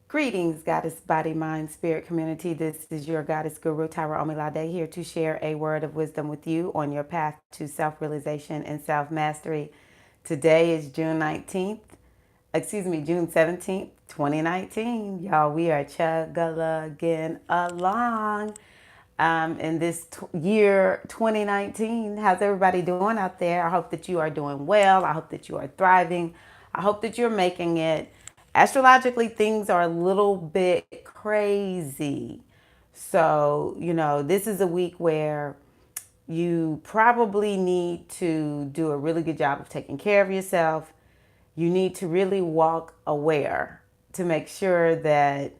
Greetings, Goddess Body, Mind, Spirit community. This is your Goddess Guru, Tyra Omilade, here to share a word of wisdom with you on your path to self-realization and self-mastery. Today is June 17th, 2019. Y'all, we are chug-a-lugging along in this year 2019. How's everybody doing out there? I hope that you are doing well. I hope that you are thriving. I hope that you're making it. Astrologically, things are a little bit crazy. So, this is a week where you probably need to do a really good job of taking care of yourself. You need to really walk aware to make sure that,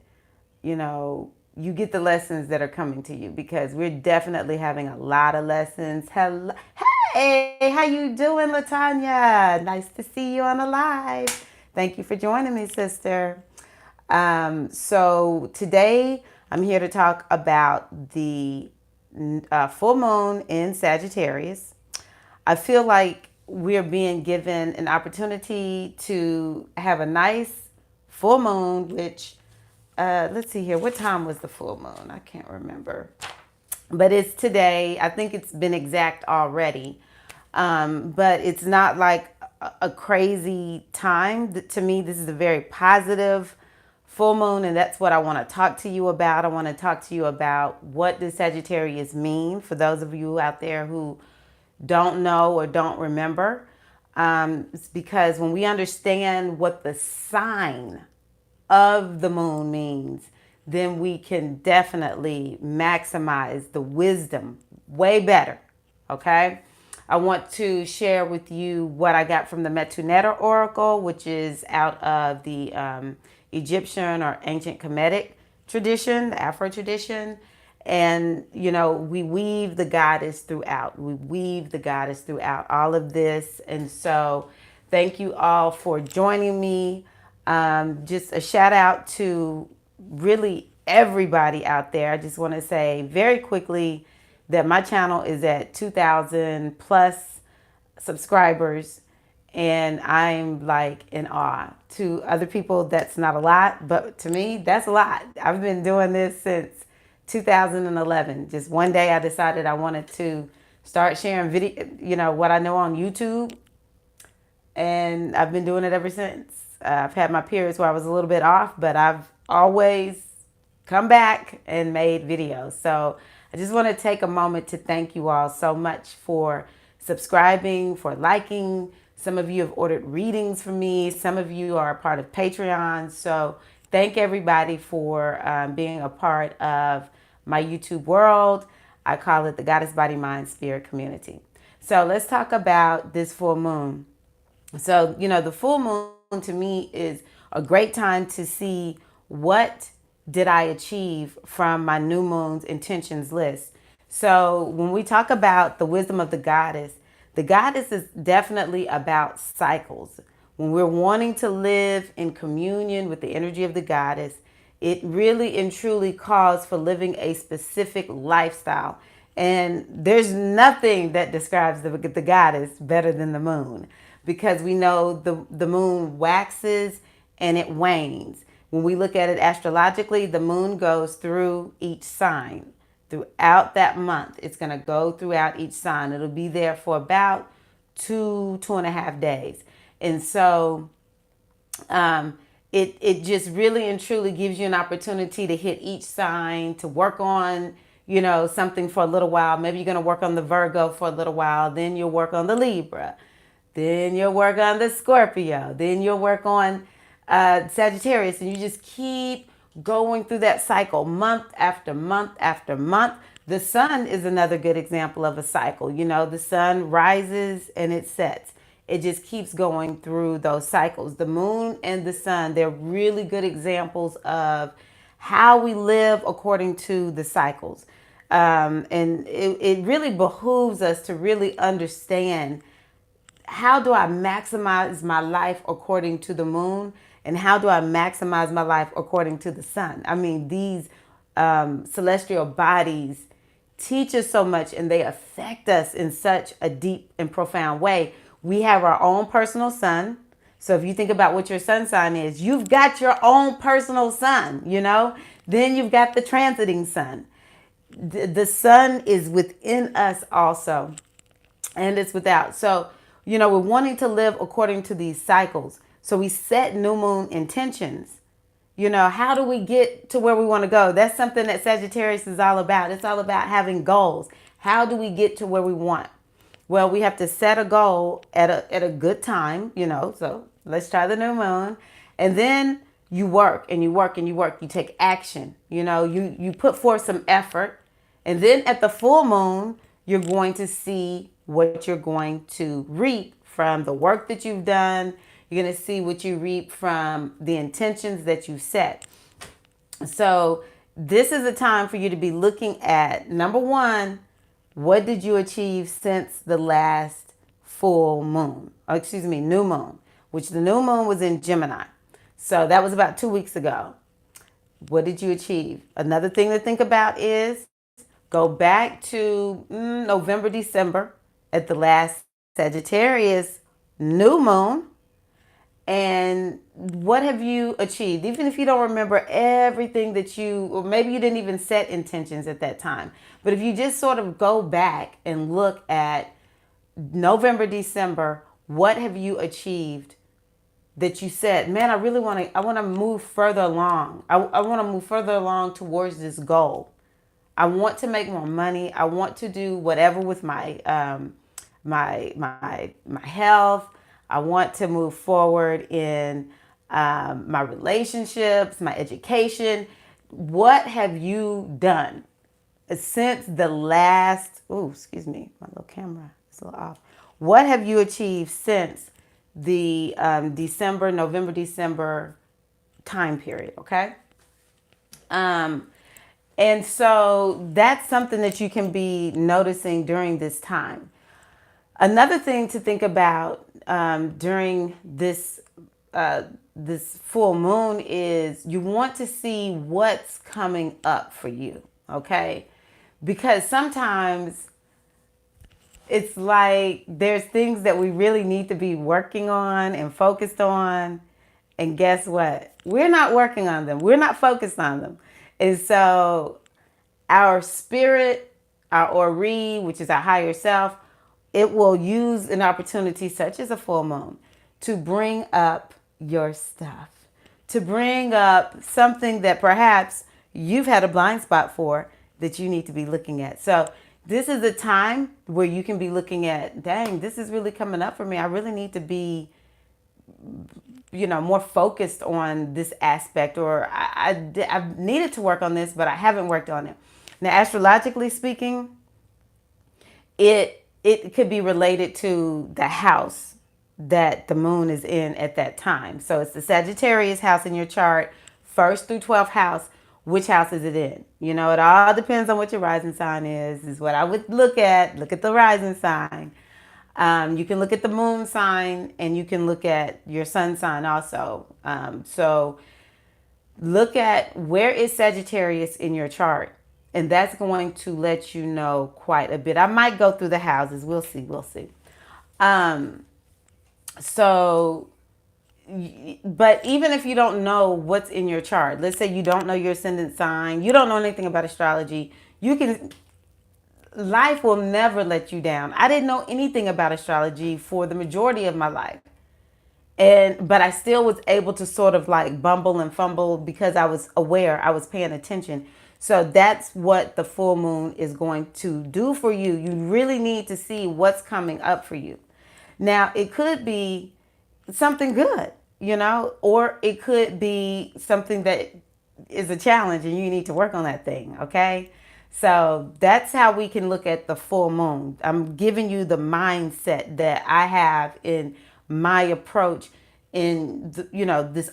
you get the lessons that are coming to you, because we're definitely having a lot of lessons. Hello. Hey, how you doing, Latanya? Nice to see you on the live. Thank you for joining me, sister. So today I'm here to talk about the full moon in Sagittarius. I feel like we're being given an opportunity to have a nice full moon, which, let's see here. What time was the full moon? I can't remember. But it's today. I think it's been exact already. But it's not like a crazy time. To me, this is a very positive full moon, and that's what I want to talk to you about. I want to talk to you about what does Sagittarius mean for those of you out there who don't know or don't remember. It's because when we understand what the sign of the moon means, then we can definitely maximize the wisdom way better. Okay? I want to share with you what I got from the Metu Neter Oracle, which is out of the Egyptian or ancient Kemetic tradition, the Afro tradition. And, we weave the goddess throughout. We weave the goddess throughout all of this. And so thank you all for joining me. Just a shout out to really everybody out there. I just want to say very quickly that my channel is at 2,000 plus subscribers, and I'm like in awe. To other people, that's not a lot, but to me, that's a lot. I've been doing this since 2011. Just one day I decided I wanted to start sharing video, what I know on YouTube, and I've been doing it ever since. I've had my periods where I was a little bit off, but I've always come back and made videos. So I just want to take a moment to thank you all so much for subscribing, for liking. Some of you have ordered readings from me. Some of you are a part of Patreon. So thank everybody for being a part of my YouTube world. I call it the Goddess Body, Mind, Spirit community. So let's talk about this full moon. So, the full moon to me is a great time to see what did I achieve from my new moon's intentions list. So when we talk about the wisdom of the goddess is definitely about cycles. When we're wanting to live in communion with the energy of the goddess, it really and truly calls for living a specific lifestyle. And there's nothing that describes the goddess better than the moon, because we know the moon waxes and it wanes. When we look at it astrologically, the moon goes through each sign. Throughout that month, it's going to go throughout each sign. It'll be there for about 2.5 days. And so it just really and truly gives you an opportunity to hit each sign, to work on, something for a little while. Maybe you're going to work on the Virgo for a little while. Then you'll work on the Libra. Then you'll work on the Scorpio. Then you'll work on Sagittarius. And you just keep going through that cycle month after month after month. The sun is another good example of a cycle. The sun rises and it sets. It just keeps going through those cycles. The moon and the sun, they're really good examples of how we live according to the cycles. And it really behooves us to really understand, how do I maximize my life according to the moon? And how do I maximize my life according to the sun? I mean, these celestial bodies teach us so much, and they affect us in such a deep and profound way. We have our own personal sun. So if you think about what your sun sign is, you've got your own personal sun, Then you've got the transiting sun. The sun is within us also, and it's without. So, we're wanting to live according to these cycles. So we set new moon intentions. How do we get to where we want to go? That's something that Sagittarius is all about. It's all about having goals. How do we get to where we want? Well, we have to set a goal at a good time, So let's try the new moon. And then you work and you work and you work. You take action. You put forth some effort. And then at the full moon, you're going to see what you're going to reap from the work that you've done. You're going to see what you reap from the intentions that you set. So this is a time for you to be looking at, number one, what did you achieve since the last full moon? New moon, which the new moon was in Gemini. So that was about 2 weeks ago. What did you achieve? Another thing to think about is go back to November, December at the last Sagittarius new moon. And what have you achieved? Even if you don't remember everything or maybe you didn't even set intentions at that time. But if you just sort of go back and look at November, December, what have you achieved that you said, man, I want to move further along. I want to move further along towards this goal. I want to make more money. I want to do whatever with my my health. I want to move forward in my relationships, my education. What have you done since the last? Oh, excuse me, my little camera is a little off. What have you achieved since the November, December time period? Okay. And so that's something that you can be noticing during this time. Another thing to think about during this full moon is you want to see what's coming up for you, okay? Because sometimes it's like there's things that we really need to be working on and focused on, and guess what? We're not working on them. We're not focused on them. And so our spirit, our Ori, which is our higher self, it will use an opportunity such as a full moon to bring up your stuff, to bring up something that perhaps you've had a blind spot for that you need to be looking at. So this is a time where you can be looking at, dang, this is really coming up for me. I really need to be, more focused on this aspect, or I've needed to work on this, but I haven't worked on it. Now, astrologically speaking, it could be related to the house that the moon is in at that time. So it's the Sagittarius house in your chart, 1st through 12th house. Which house is it in? It all depends on what your rising sign is what I would look at. Look at the rising sign. You can look at the moon sign, and you can look at your sun sign also. So look at where is Sagittarius in your chart, and that's going to let you know quite a bit. I might go through the houses. We'll see. But even if you don't know what's in your chart, let's say you don't know your ascendant sign, you don't know anything about astrology, life will never let you down. I didn't know anything about astrology for the majority of my life. But I still was able to sort of like bumble and fumble because I was aware, I was paying attention. So that's what the full moon is going to do for you. You really need to see what's coming up for you. Now, it could be something good, or it could be something that is a challenge and you need to work on that thing, okay? So that's how we can look at the full moon. I'm giving you the mindset that I have in my approach in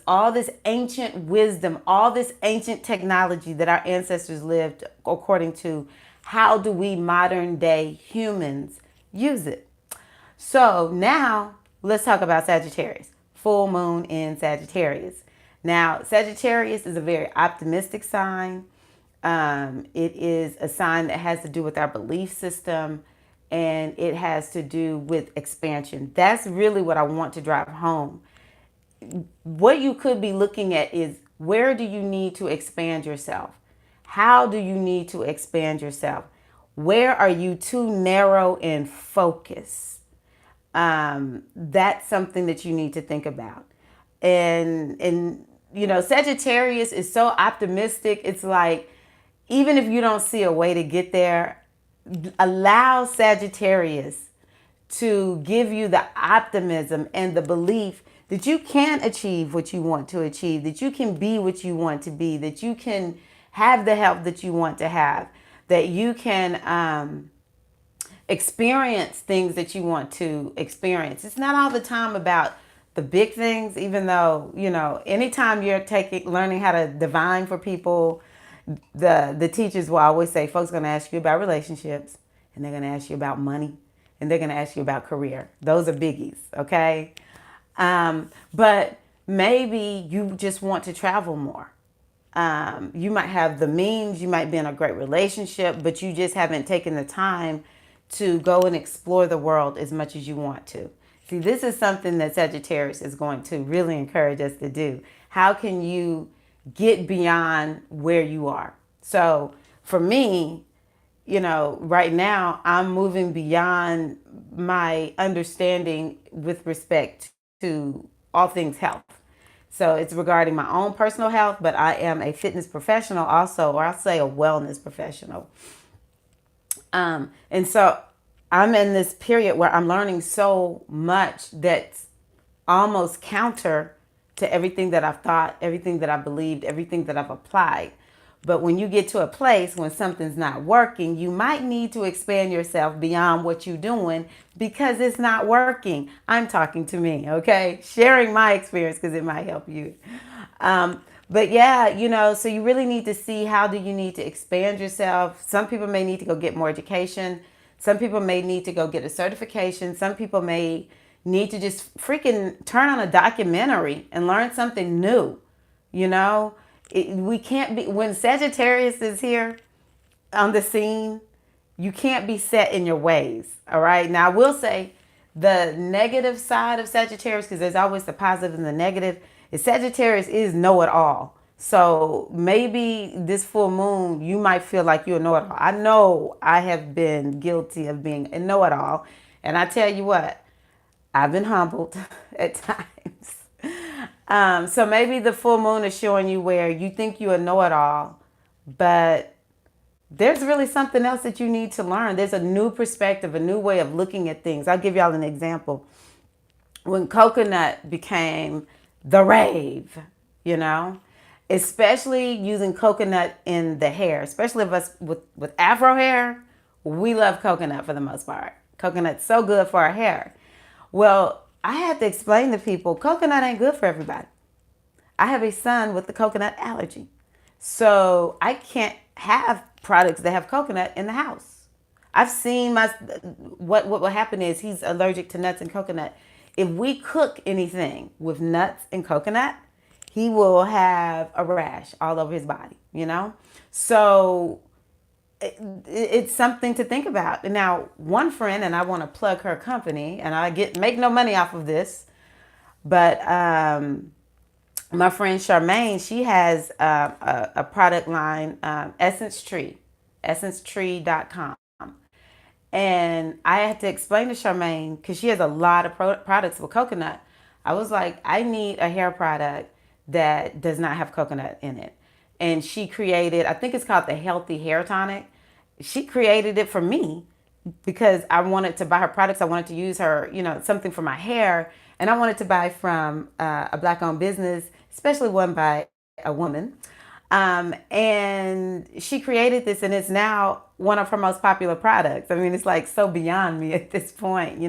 all this ancient wisdom, all this ancient technology that our ancestors lived according to. How do we modern day humans use it? So now let's talk about Sagittarius. Full moon in Sagittarius. Now, Sagittarius is a very optimistic sign. It is a sign that has to do with our belief system, and it has to do with expansion. That's really what I want to drive home. what you could be looking at is, where do you need to expand yourself? How do you need to expand yourself? Where are you too narrow in focus? That's something that you need to think about. And Sagittarius is so optimistic. It's like, even if you don't see a way to get there, allow Sagittarius to give you the optimism and the belief that you can achieve what you want to achieve, that you can be what you want to be, that you can have the health that you want to have, that you can experience things that you want to experience. It's not all the time about the big things, even though, anytime you're learning how to divine for people, the teachers will always say, folks are going to ask you about relationships, and they're going to ask you about money, and they're going to ask you about career. Those are biggies, okay? But maybe you just want to travel more. You might have the means, you might be in a great relationship, but you just haven't taken the time to go and explore the world as much as you want to. See, this is something that Sagittarius is going to really encourage us to do. How can you get beyond where you are? So for me, right now I'm moving beyond my understanding with respect to all things health. So it's regarding my own personal health, but I am a fitness professional also, or I'll say a wellness professional. And so I'm in this period where I'm learning so much that's almost counter to everything that I've thought, everything that I believed, everything that I've applied. But when you get to a place when something's not working, you might need to expand yourself beyond what you're doing because it's not working. I'm talking to me, okay? Sharing my experience because it might help you. But yeah, so you really need to see, how do you need to expand yourself? Some people may need to go get more education. Some people may need to go get a certification. Some people may need to just freaking turn on a documentary and learn something new. We can't be, when Sagittarius is here on the scene, you can't be set in your ways. All right. Now I will say the negative side of Sagittarius, because there's always the positive and the negative, is Sagittarius is know-it-all. So maybe this full moon, you might feel like you're a know-it-all. I know I have been guilty of being a know-it-all. And I tell you what, I've been humbled at times. So maybe the full moon is showing you where you think you know it all, but there's really something else that you need to learn. There's a new perspective, a new way of looking at things. I'll give y'all an example. When coconut became the rave, especially using coconut in the hair, especially of us with Afro hair, we love coconut for the most part. Coconut's so good for our hair. Well, I had to explain to people, coconut ain't good for everybody. I have a son with the coconut allergy. So I can't have products that have coconut in the house. I've seen what will happen is he's allergic to nuts and coconut. If we cook anything with nuts and coconut, he will have a rash all over his body, So it's something to think about. Now, one friend, and I want to plug her company, and I make no money off of this, but my friend Charmaine, she has a product line, essencetree.com. And I had to explain to Charmaine, because she has a lot of products with coconut. I was like, I need a hair product that does not have coconut in it. And she created, I think it's called the Healthy Hair Tonic. She created it for me because I wanted to buy her products. I wanted to use her, something for my hair. And I wanted to buy from a Black-owned business, especially one by a woman. And she created this, and it's now one of her most popular products. I mean, it's like so beyond me at this point,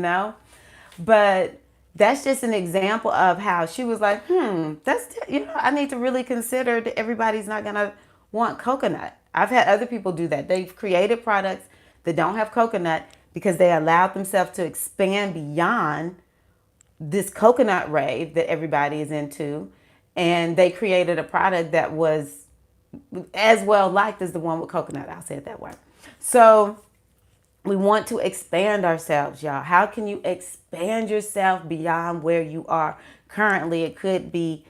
But that's just an example of how she was like, I need to really consider that everybody's not going to want coconut. I've had other people do that. They've created products that don't have coconut because they allowed themselves to expand beyond this coconut rave that everybody is into. And they created a product that was as well liked as the one with coconut. I'll say it that way. So We want to expand ourselves, y'all. How can you expand yourself beyond where you are currently? It could be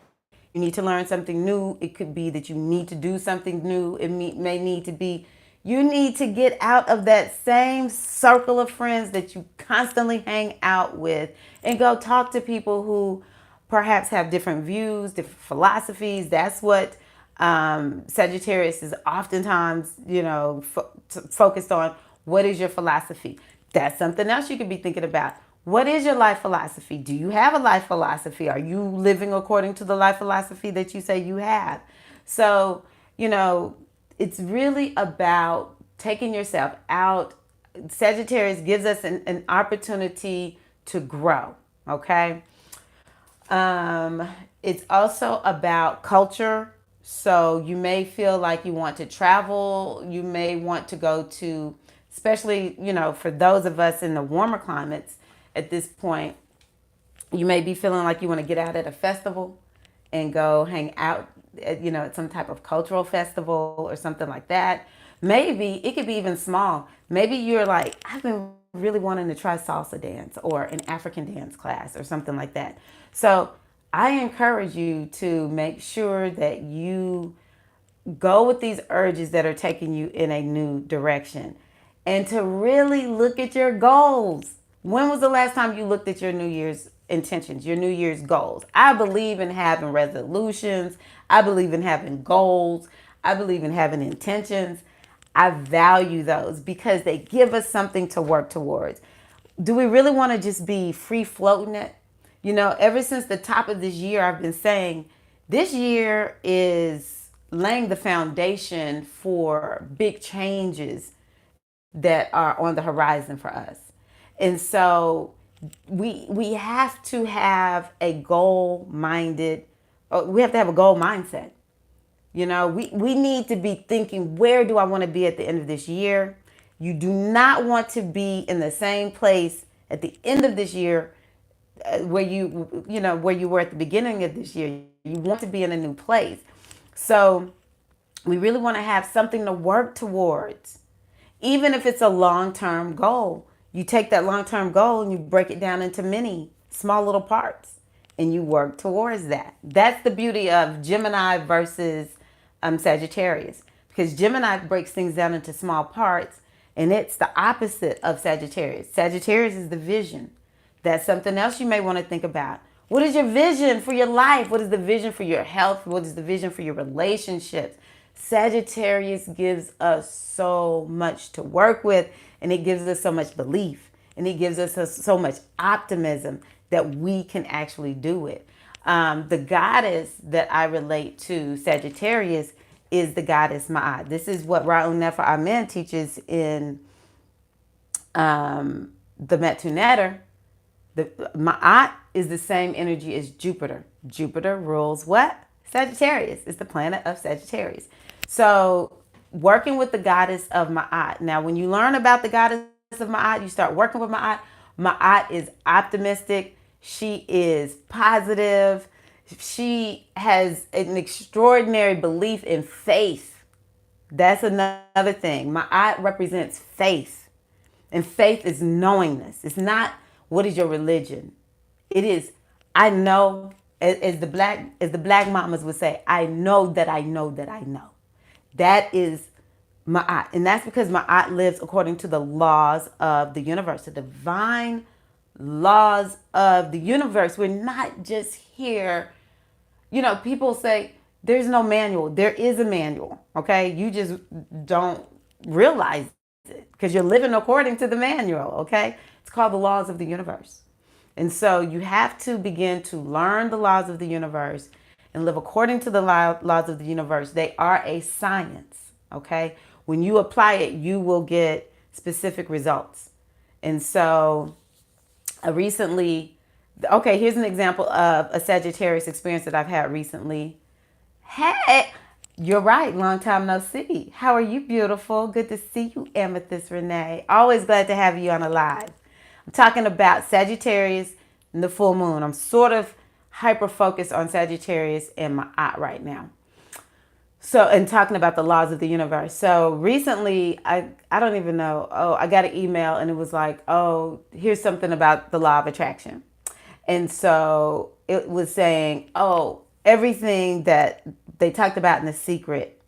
you need to learn something new. It could be that you need to do something new. It may need to be you need to get out of that same circle of friends that you constantly hang out with and go talk to people who perhaps have different views, different philosophies. That's what Sagittarius is oftentimes, focused on. What is your philosophy? That's something else you could be thinking about. What is your life philosophy? Do you have a life philosophy? Are you living according to the life philosophy that you say you have? So, it's really about taking yourself out. Sagittarius gives us an opportunity to grow, okay? It's also about culture. So you may feel like you want to travel. You may want to go to, especially, for those of us in the warmer climates at this point, you may be feeling like you want to get out at a festival and go hang out at some type of cultural festival or something like that. Maybe it could be even small. Maybe you're like, I've been really wanting to try salsa dance or an African dance class or something like that. So I encourage you to make sure that you go with these urges that are taking you in a new direction and to really look at your goals. When was the last time you looked at your New Year's intentions, your New Year's goals? I believe in having resolutions. I believe in having goals. I believe in having intentions. I value those because they give us something to work towards. Do we really want to just be free floating it? Ever since the top of this year, I've been saying this year is laying the foundation for big changes that are on the horizon for us. And so we have to have a goal-minded, we have to have a goal mindset. We need to be thinking, where do I want to be at the end of this year? You do not want to be in the same place at the end of this year where where you were at the beginning of this year. You want to be in a new place. So we really want to have something to work towards. Even if it's a long-term goal, you take that long-term goal and you break it down into many small little parts and you work towards that. That's the beauty of Gemini versus Sagittarius, because Gemini breaks things down into small parts and it's the opposite of Sagittarius. Sagittarius is the vision. That's something else you may want to think about. What is your vision for your life? What is the vision for your health? What is the vision for your relationships? Sagittarius gives us so much to work with, and it gives us so much belief, and it gives us so much optimism that we can actually do it. The goddess that I relate to Sagittarius is the goddess Ma'at. This is what Ra'un Nefer Amen teaches in the Metu Neter. The Ma'at is the same energy as Jupiter. Jupiter rules what? Sagittarius. It's the planet of Sagittarius. So working with the goddess of Ma'at. Now, when you learn about the goddess of Ma'at, you start working with Ma'at. Ma'at is optimistic. She is positive. She has an extraordinary belief in faith. That's another thing. Ma'at represents faith. And faith is knowingness. It's not what is your religion. It is, I know, as the black mamas would say, I know that I know that I know. That is Ma'at. And that's because Ma'at lives according to the laws of the universe, the divine laws of the universe. We're not just here. People say there's no manual. There is a manual, okay? You just don't realize it because you're living according to the manual, okay? It's called the laws of the universe. And so you have to begin to learn the laws of the universe and live according to the laws of the universe. They are a science, okay? When you apply it, you will get specific results. And so here's an example of a Sagittarius experience that I've had recently. Hey, you're right. Long time no see. How are you, beautiful? Good to see you, Amethyst Renee. Always glad to have you on a live. I'm talking about Sagittarius and the full moon. I'm sort of hyper-focused on Sagittarius and Ma'at right now. So, and talking about the laws of the universe. So recently, I don't even know. Oh, I got an email and it was like, oh, here's something about the law of attraction. And so it was saying, oh, everything that they talked about in The Secret,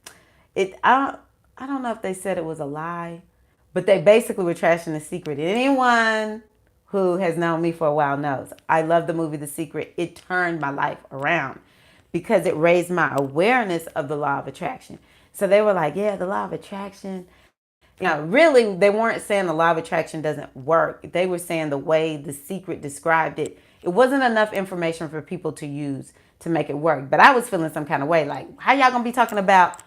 I don't know if they said it was a lie, but they basically were trashing The Secret. Anyone who has known me for a while knows I love the movie The Secret. It turned my life around because it raised my awareness of the law of attraction. So they were like, yeah, the law of attraction. Really, they weren't saying the law of attraction doesn't work. They were saying the way The Secret described it, it wasn't enough information for people to use to make it work. But I was feeling some kind of way, like, how y'all gonna be talking about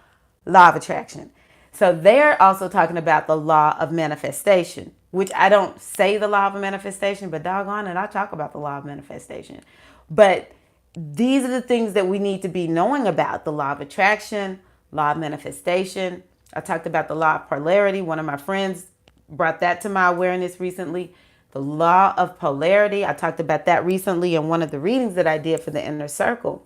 law of attraction? So they're also talking about the law of manifestation, which I don't say the law of manifestation, but doggone it, I talk about the law of manifestation. But these are the things that we need to be knowing about: the law of attraction, law of manifestation. I talked about the law of polarity. One of my friends brought that to my awareness recently. The law of polarity. I talked about that recently in one of the readings that I did for the inner circle.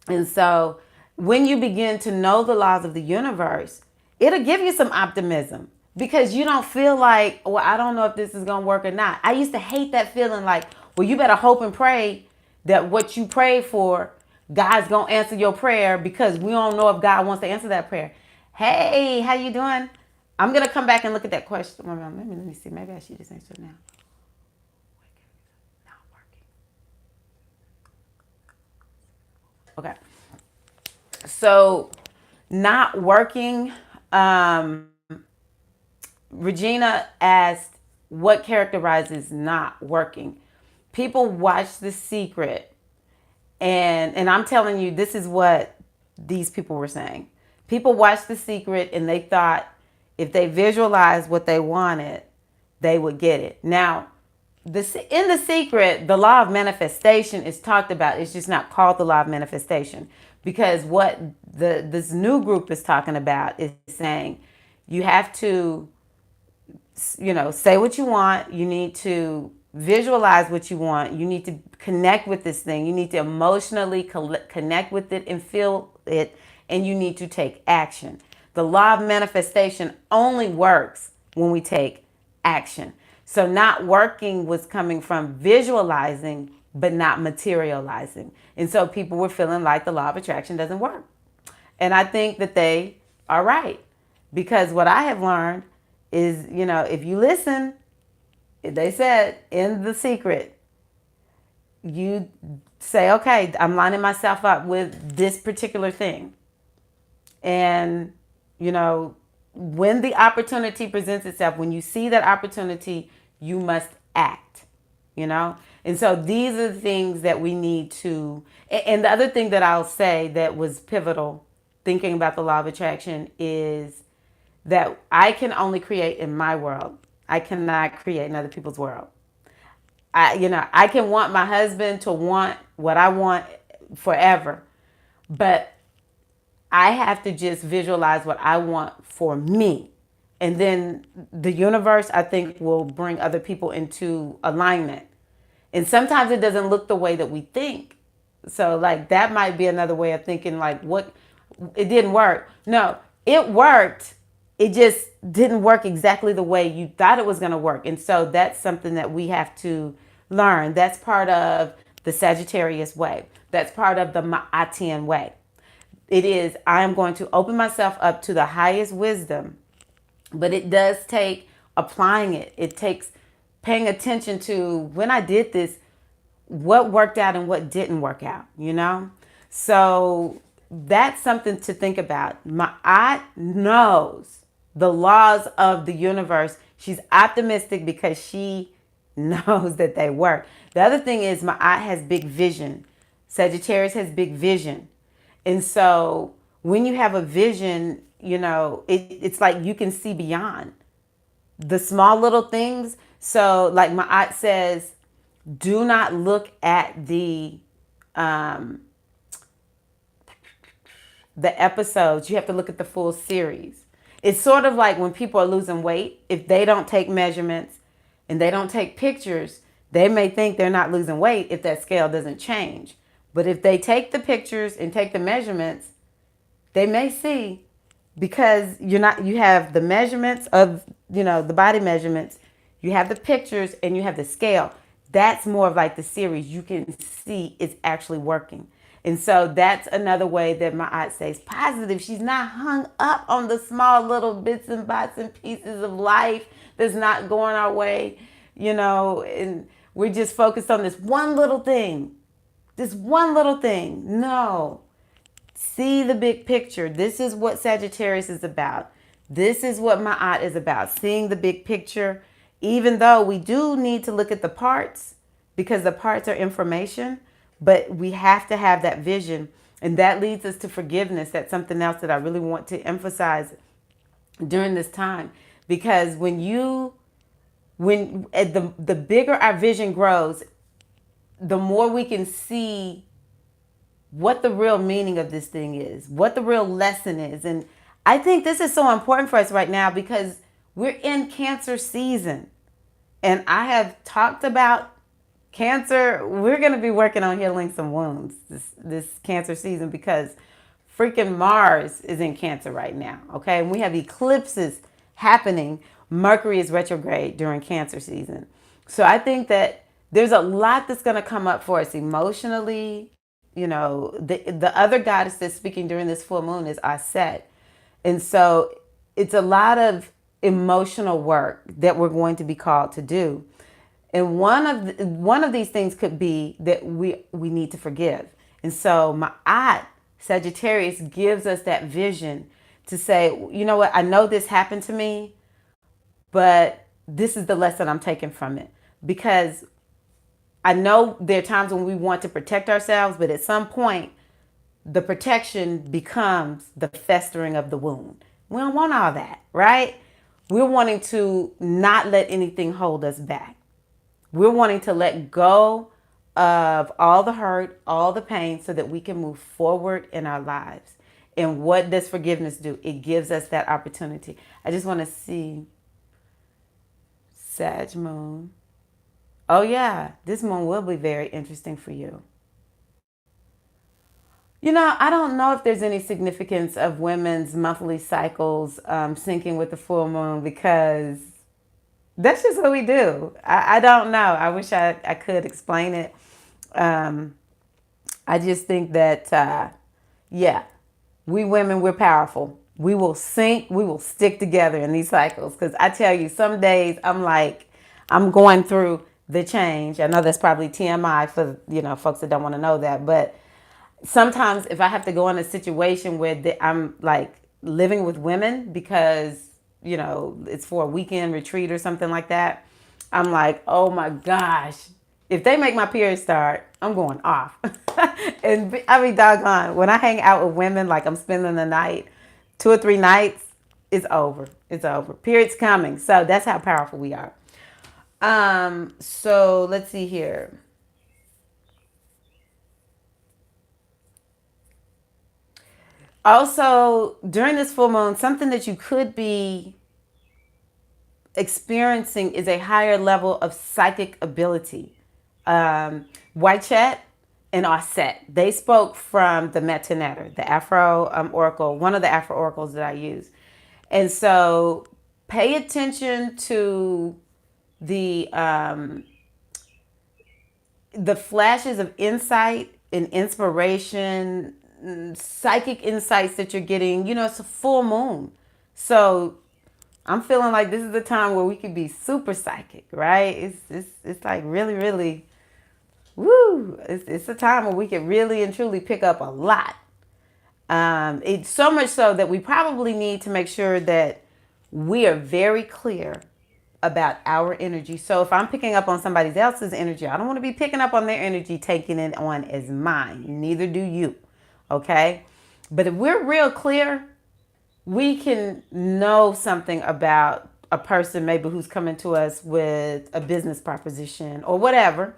And so when you begin to know the laws of the universe, it'll give you some optimism because you don't feel like, well, I don't know if this is going to work or not. I used to hate that feeling like, well, you better hope and pray that what you prayed for, God's going to answer your prayer because we don't know if God wants to answer that prayer. Hey, how you doing? I'm going to come back and look at that question. Let me see. Maybe I should just answer it now. Not working. Okay. So not working. Regina asked, what characterizes not working? People watch The Secret, and I'm telling you, this is what these people were saying. People watched The Secret and they thought if they visualized what they wanted, they would get it. Now, in The Secret, the law of manifestation is talked about. It's just not called the law of manifestation because what this new group is talking about is saying you have to, say what you want. You need to visualize what you want. You need to connect with this thing. You need to emotionally connect with it and feel it, and you need to take action. The law of manifestation only works when we take action. So not working was coming from visualizing, but not materializing. And so people were feeling like the law of attraction doesn't work. And I think that they are right. Because what I have learned is, if you listen, they said in The Secret, you say, okay, I'm lining myself up with this particular thing. And, when the opportunity presents itself, when you see that opportunity, you must act, And so these are the things that we need to, and the other thing that I'll say that was pivotal, thinking about the law of attraction, is that I can only create in my world. I cannot create in other people's world. I can want my husband to want what I want forever, but I have to just visualize what I want for me. And then the universe, I think, will bring other people into alignment. And sometimes it doesn't look the way that we think. So like that might be another way of thinking, like, what, it didn't work. No, it worked. It just didn't work exactly the way you thought it was going to work. And so that's something that we have to learn. That's part of the Sagittarius way. That's part of the Ma'atian way. It is, I am going to open myself up to the highest wisdom, but it does take applying it. It takes paying attention to, when I did this, what worked out and what didn't work out, So that's something to think about. My aunt knows the laws of the universe. She's optimistic because she knows that they work. The other thing is my aunt has big vision. Sagittarius has big vision. And so when you have a vision, it's like you can see beyond the small little things. So like my aunt says, do not look at the episodes. You have to look at the full series. It's sort of like when people are losing weight, if they don't take measurements and they don't take pictures, they may think they're not losing weight if that scale doesn't change. But if they take the pictures and take the measurements, They may see, because you have the measurements of, the body measurements, you have the pictures, and you have the scale. That's more of like the series. You can see it's actually working. And so that's another way that my aunt says positive. She's not hung up on the small little bits and bots and pieces of life that's not going our way, and we're just focused on this one little thing. This one little thing. No. See the big picture. This is what Sagittarius is about. This is what my aunt is about. Seeing the big picture, even though we do need to look at the parts, because the parts are information, but we have to have that vision. And that leads us to forgiveness. That's something else that I really want to emphasize during this time. Because the bigger our vision grows, the more we can see what the real meaning of this thing is, what the real lesson is. And I think this is so important for us right now because we're in Cancer season. And I have talked about Cancer. We're going to be working on healing some wounds this Cancer season because freaking Mars is in Cancer right now. Okay. And we have eclipses happening. Mercury is retrograde during Cancer season. So I think that there's a lot that's going to come up for us emotionally. The other goddess that's speaking during this full moon is Aset. And so it's a lot of emotional work that we're going to be called to do. And one of these things could be that we need to forgive. And so my aunt, Sagittarius, gives us that vision to say, you know what, I know this happened to me, but this is the lesson I'm taking from it. Because I know there are times when we want to protect ourselves, but at some point, the protection becomes the festering of the wound. We don't want all that, right? We're wanting to not let anything hold us back. We're wanting to let go of all the hurt, all the pain, so that we can move forward in our lives. And what does forgiveness do? It gives us that opportunity. I just want to see Sag moon. Oh yeah, this moon will be very interesting for you. I don't know if there's any significance of women's monthly cycles syncing with the full moon because that's just what we do. I don't know. I wish I could explain it. I just think that, yeah, we women, we're powerful. We will sync, we will stick together in these cycles. Because I tell you, some days I'm like, I'm going through the change. I know that's probably TMI for, folks that don't want to know that. But sometimes if I have to go in a situation where I'm like living with women because, it's for a weekend retreat or something like that, I'm like, oh my gosh, if they make my period start, I'm going off. And I mean, doggone, when I hang out with women, like I'm spending the night, 2 or 3 nights, it's over. It's over. Period's coming. So that's how powerful we are. So let's see here. Also, during this full moon, something that you could be experiencing is a higher level of psychic ability. Wychet and Osset, they spoke from the Metanetter, the Afro Oracle, one of the Afro Oracles that I use. And so pay attention to the flashes of insight and inspiration, psychic insights that you're getting. It's a full moon. So I'm feeling like this is the time where we could be super psychic, right? It's like really, really, woo. It's a time where we could really and truly pick up a lot. It's so much so that we probably need to make sure that we are very clear about our energy. So if I'm picking up on somebody else's energy, I don't want to be picking up on their energy, taking it on as mine. Neither do you. Okay? But if we're real clear, we can know something about a person maybe who's coming to us with a business proposition or whatever.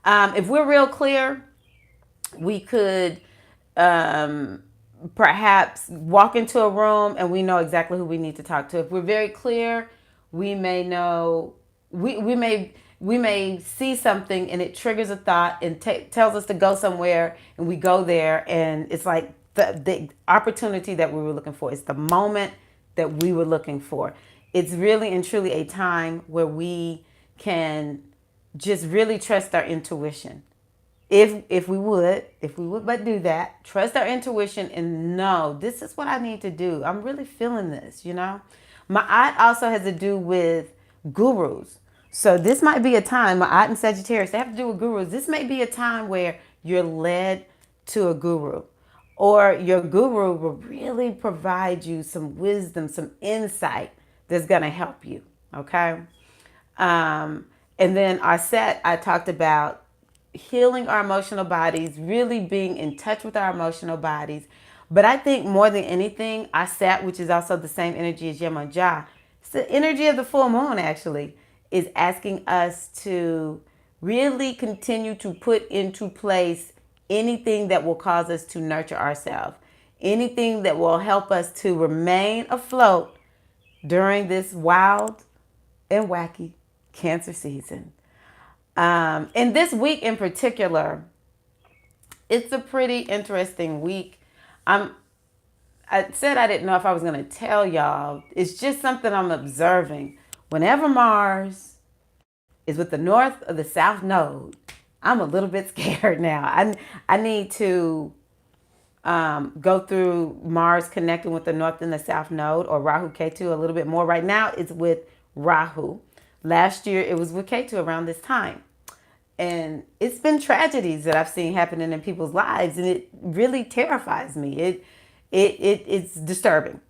If we're real clear, we could perhaps walk into a room and we know exactly who we need to talk to. If we're very clear, we may know, we may see something and it triggers a thought and tells us to go somewhere, and we go there and it's like the opportunity that we were looking for. It's the moment that we were looking for. It's really and truly a time where we can just really trust our intuition. If we would but do that, trust our intuition and know this is what I need to do. I'm really feeling this. My eye also has to do with gurus. So this might be a time, my eye and Sagittarius, they have to do with gurus. This may be a time where you're led to a guru, or your guru will really provide you some wisdom, some insight that's going to help you. Okay. And then I talked about healing our emotional bodies, really being in touch with our emotional bodies. But I think more than anything, Aset, which is also the same energy as Yemonja, it's the energy of the full moon actually, is asking us to really continue to put into place anything that will cause us to nurture ourselves, anything that will help us to remain afloat during this wild and wacky Cancer season. And this week in particular, it's a pretty interesting week. I said I didn't know if I was going to tell y'all. It's just something I'm observing. Whenever Mars is with the North or the South node, I'm a little bit scared now. I need to go through Mars connecting with the North and the South node, or Rahu Ketu, a little bit more. Right now it's with Rahu. Last year it was with Ketu around this time. And it's been tragedies that I've seen happening in people's lives, and it really terrifies me. It's disturbing.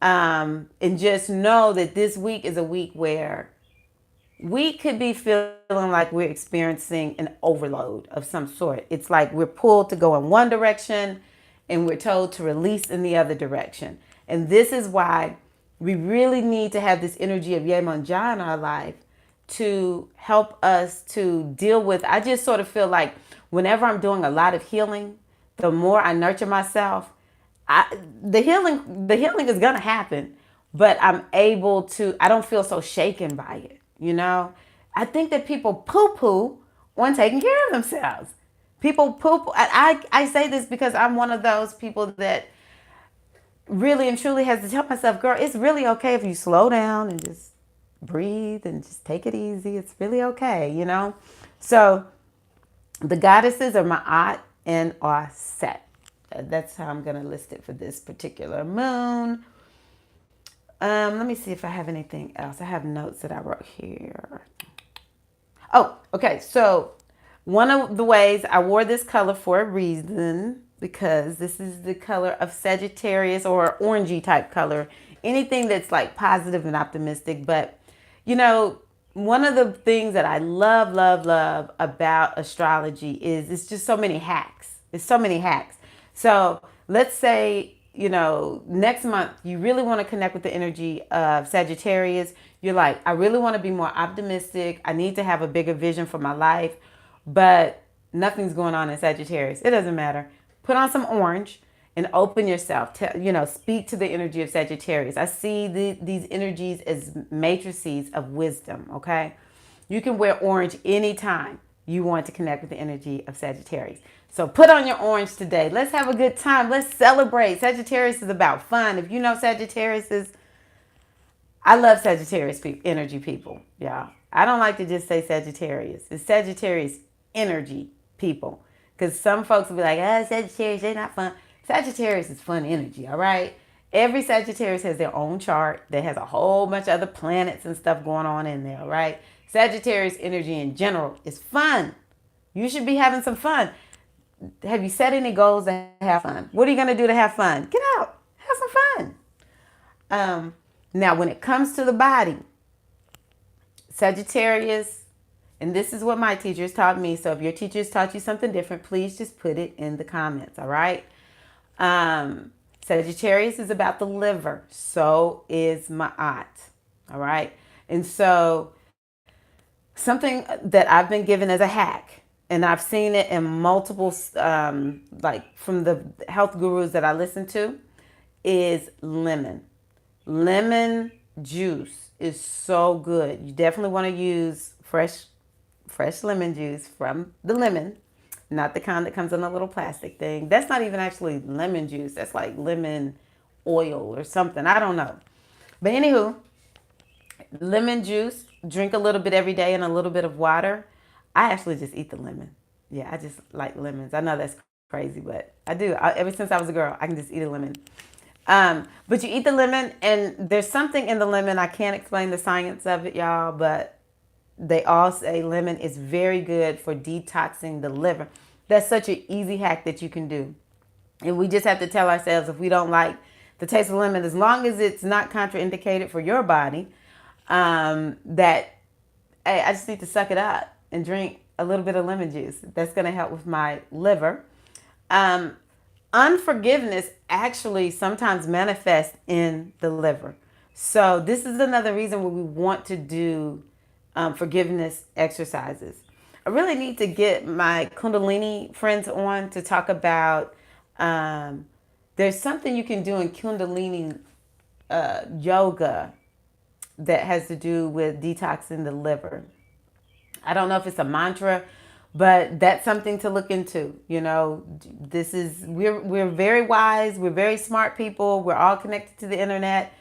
And just know that this week is a week where we could be feeling like we're experiencing an overload of some sort. It's like we're pulled to go in one direction and we're told to release in the other direction. And this is why we really need to have this energy of Yemonja in our life to help us to deal with. I just sort of feel like whenever I'm doing a lot of healing, the more I nurture myself, the healing is going to happen, but I don't feel so shaken by it. I think that people poo-poo on taking care of themselves. People poo-poo. I say this because I'm one of those people that really and truly has to tell myself, girl, it's really okay if you slow down and just breathe and just take it easy. It's really okay. So the goddesses are Ma'at and Aset. That's how I'm going to list it for this particular moon. Let me see if I have anything else. I have notes that I wrote here. Oh, okay. So one of the ways I wore this color for a reason, because this is the color of Sagittarius, or orangey type color. Anything that's like positive and optimistic. But one of the things that I love, love, love about astrology is it's just so many hacks. It's so many hacks. So let's say, next month you really want to connect with the energy of Sagittarius. You're like, I really want to be more optimistic. I need to have a bigger vision for my life, but nothing's going on in Sagittarius. It doesn't matter. Put on some orange and open yourself. Speak to the energy of Sagittarius. I see these energies as matrices of wisdom, okay? You can wear orange anytime you want to connect with the energy of Sagittarius. So put on your orange today. Let's have a good time. Let's celebrate. Sagittarius is about fun. If you know Sagittarius is, I love Sagittarius energy people, y'all. I don't like to just say Sagittarius. It's Sagittarius energy people. Because some folks will be like, Sagittarius, they're not fun. Sagittarius is fun energy, all right? Every Sagittarius has their own chart that has a whole bunch of other planets and stuff going on in there, all right? Sagittarius energy in general is fun. You should be having some fun. Have you set any goals to have fun? What are you going to do to have fun? Get out. Have some fun. Now, when it comes to the body, Sagittarius, and this is what my teachers taught me. So if your teachers taught you something different, please just put it in the comments, all right? Sagittarius is about the liver. So is Ma'at. All right. And so something that I've been given as a hack, and I've seen it in multiple, like from the health gurus that I listen to, is lemon. Lemon juice is so good. You definitely want to use fresh lemon juice from the lemon. not the kind that comes in a little plastic thing. That's not even actually lemon juice. That's like lemon oil or something. I don't know. But anywho, lemon juice, drink a little bit every day and a little bit of water. I actually just eat the lemon. Yeah, I just like lemons. I know that's crazy, but I do. Ever since I was a girl, I can just eat a lemon. But you eat the lemon, and there's something in the lemon. I can't explain the science of it, y'all, but they all say lemon is very good for detoxing the liver. That's such an easy hack that you can do. And we just have to tell ourselves if we don't like the taste of lemon, as long as it's not contraindicated for your body, that hey, I just need to suck it up and drink a little bit of lemon juice. That's going to help with my liver. Unforgiveness actually sometimes manifests in the liver. So this is another reason why we want to do forgiveness exercises. I really need to get my Kundalini friends on to talk about. There's something you can do in Kundalini yoga that has to do with detoxing the liver. I don't know if it's a mantra, but that's something to look into. You know, this is we're very wise, we're very smart people. We're all connected to the internet.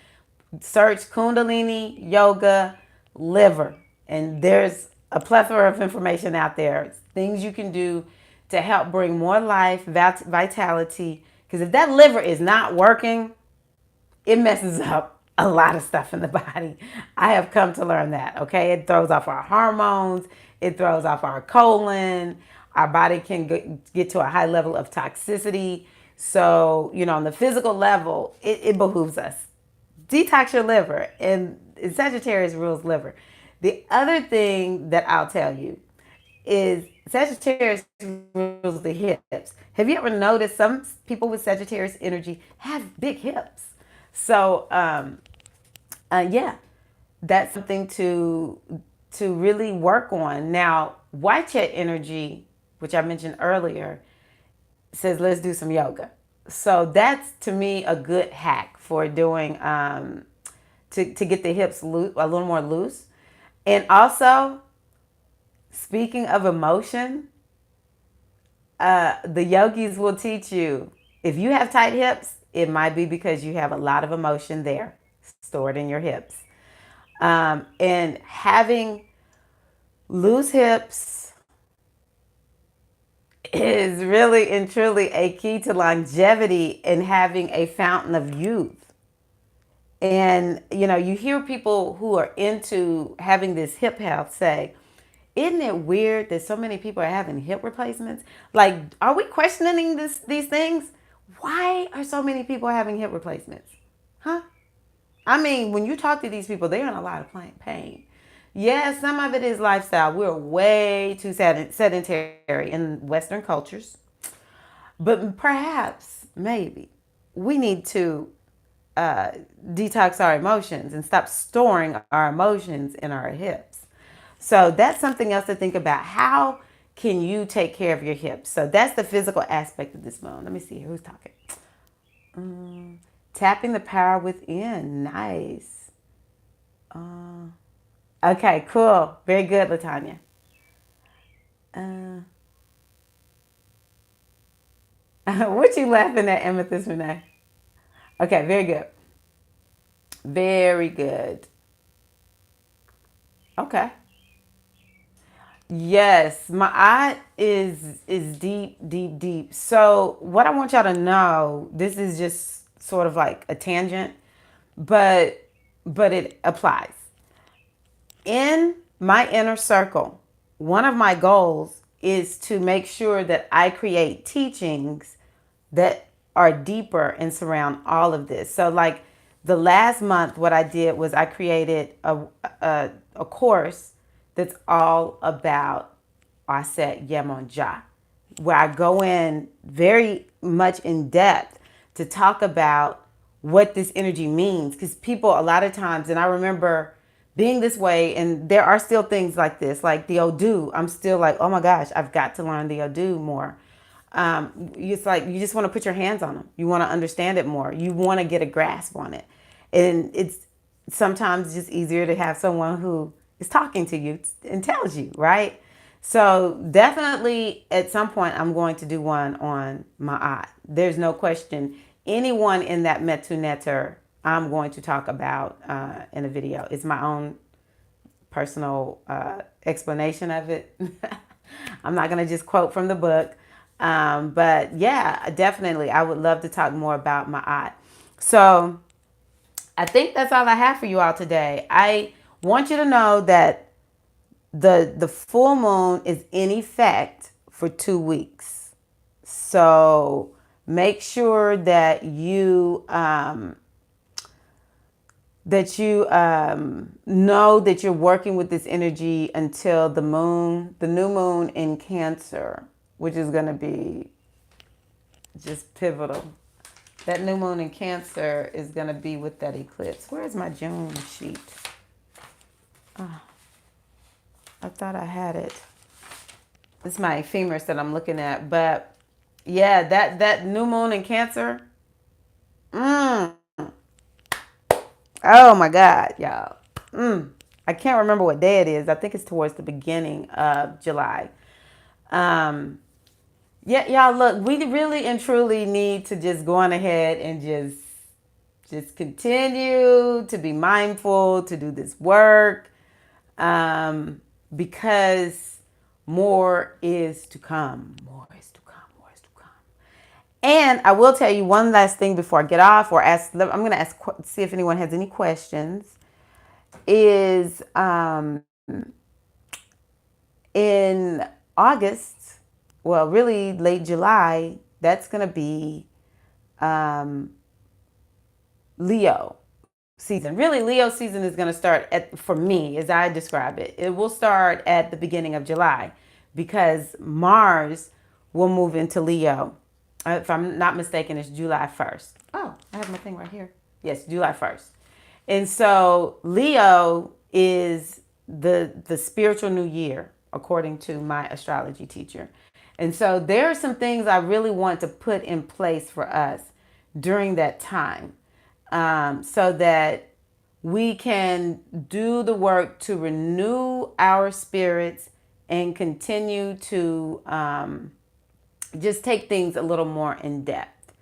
Search Kundalini yoga liver, and there's a plethora of information out there. Things you can do to help bring more life, vitality. Because if that liver is not working, it messes up a lot of stuff in the body. I have come to learn that, okay? It throws off our hormones. It throws off our colon. Our body can get to a high level of toxicity. So, you know, on the physical level, it behooves us. Detox your liver, and Sagittarius rules liver. The other thing that I'll tell you is Sagittarius rules the hips. Have you ever noticed some people with Sagittarius energy have big hips? So, yeah, that's something to really work on. Now, white chat energy, which I mentioned earlier, says let's do some yoga. So that's to me a good hack for doing to get the hips a little more loose. And also, speaking of emotion, the yogis will teach you if you have tight hips, it might be because you have a lot of emotion there stored in your hips. And having loose hips is really and truly a key to longevity and having a fountain of youth. And, you know, you hear people who are into having this hip health say, isn't it weird that so many people are having hip replacements? Like, are we questioning these things? Why are so many people having hip replacements? Huh? I mean, when you talk to these people, they're in a lot of pain. Yes, some of it is lifestyle. We're way too sedentary in Western cultures. But perhaps, maybe, we need to detox our emotions and stop storing our emotions in our hips. So that's something else to think about. How can you take care of your hips? So that's the physical aspect of this moon. Let me see here. Who's talking? Tapping the power within. Nice. Okay, cool. Very good, Latanya. What you laughing at, Amethyst Renee? Okay, very good. Very good. Okay. Yes, my eye is deep, deep, deep. So what I want y'all to know, this is just sort of like a tangent, but it applies. In my inner circle, one of my goals is to make sure that I create teachings that are deeper and surround all of this. So like the last month, what I did was I created a course that's all about Aset Yemonja, where I go in very much in depth to talk about what this energy means. Because people a lot of times, and I remember being this way, and there are still things like this, like the Odu. I'm still like, oh my gosh, I've got to learn the Odu more. It's like you just want to put your hands on them. You want to understand it more. You want to get a grasp on it. And it's sometimes just easier to have someone who is talking to you and tells you, right? So definitely at some point I'm going to do one on Ma'at. There's no question. Anyone in that Metu Neter, I'm going to talk about in a video. It's my own personal explanation of it. I'm not going to just quote from the book. But yeah, definitely, I would love to talk more about Ma'at. So I think that's all I have for you all today. I want you to know that the full moon is in effect for 2 weeks. So make sure that you know that you're working with this energy until the new moon in Cancer, which is going to be just pivotal. That new moon in Cancer is going to be with that eclipse. Where's my June sheet? Oh, I thought I had it. This is my ephemeris that I'm looking at. But yeah, that new moon in Cancer. Oh my God, y'all. I can't remember what day it is. I think it's towards the beginning of July. Yeah, y'all, look, we really and truly need to just go on ahead and just continue to be mindful, to do this work, because more is to come. More is to come. More is to come. And I will tell you one last thing before I get off, or ask. I'm going to ask, see if anyone has any questions. Is in August, well, really late July, that's going to be Leo season. Really, Leo season is going to start for me, as I describe it. It will start at the beginning of July because Mars will move into Leo. If I'm not mistaken, it's July 1st. Oh, I have my thing right here. Yes, July 1st. And so Leo is the spiritual new year, according to my astrology teacher. And so there are some things I really want to put in place for us during that time, so that we can do the work to renew our spirits and continue to just take things a little more in depth.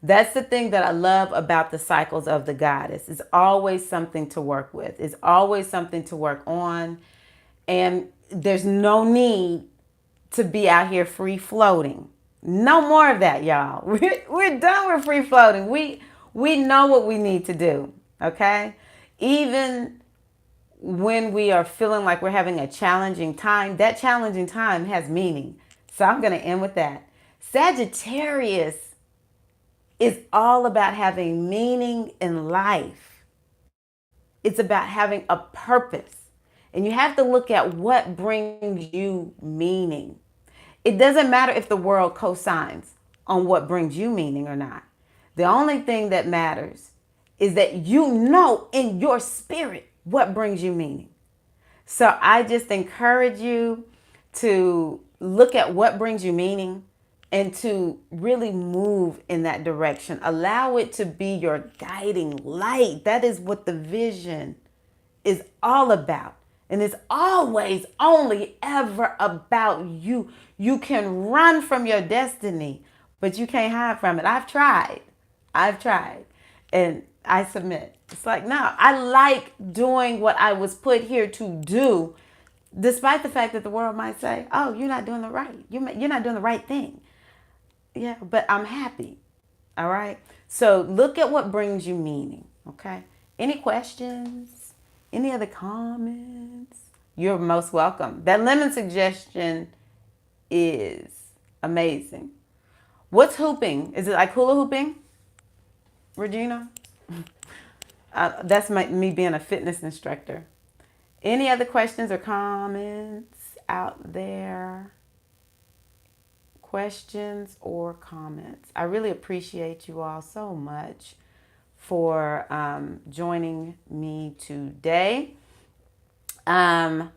That's the thing that I love about the cycles of the goddess. It's always something to work with. It's always something to work on. And there's no need to be out here free floating. No more of that, y'all. We're done with free floating. We know what we need to do, okay? Even when we are feeling like we're having a challenging time, that challenging time has meaning. So I'm going to end with that. Sagittarius is all about having meaning in life. It's about having a purpose. And you have to look at what brings you meaning. It doesn't matter if the world cosigns on what brings you meaning or not. The only thing that matters is that you know in your spirit what brings you meaning. So I just encourage you to look at what brings you meaning and to really move in that direction. Allow it to be your guiding light. That is what the vision is all about. And it's always only ever about you. You can run from your destiny, but you can't hide from it. I've tried. And I submit. It's like, no, I like doing what I was put here to do, despite the fact that the world might say, oh, you're not doing the right. You're not doing the right thing. Yeah, but I'm happy. All right. So look at what brings you meaning. Okay. Any questions? Any other comments? You're most welcome. That lemon suggestion is amazing. What's hooping? Is it like hula hooping, Regina? That's me being a fitness instructor. Any other questions or comments out there? Questions or comments? I really appreciate you all so much for joining me today. I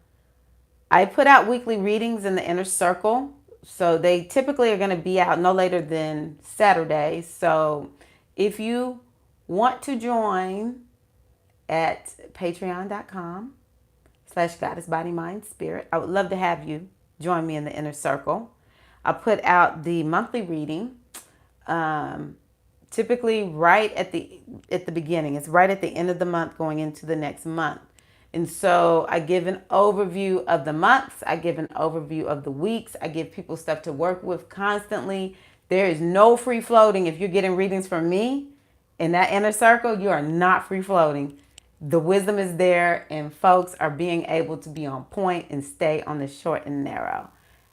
put out weekly readings in the inner circle. So they typically are going to be out no later than Saturday. So if you want to join at patreon.com/goddess body mind spirit, I would love to have you. join me in the inner circle. I put out the monthly reading, typically right at the beginning. It's right at the end of the month going into the next month. And so I give an overview of the months. I give an overview of the weeks. I give people stuff to work with constantly. There is no free floating. If you're getting readings from me in that inner circle, you are not free floating. The wisdom is there, and folks are being able to be on point and stay on the short and narrow.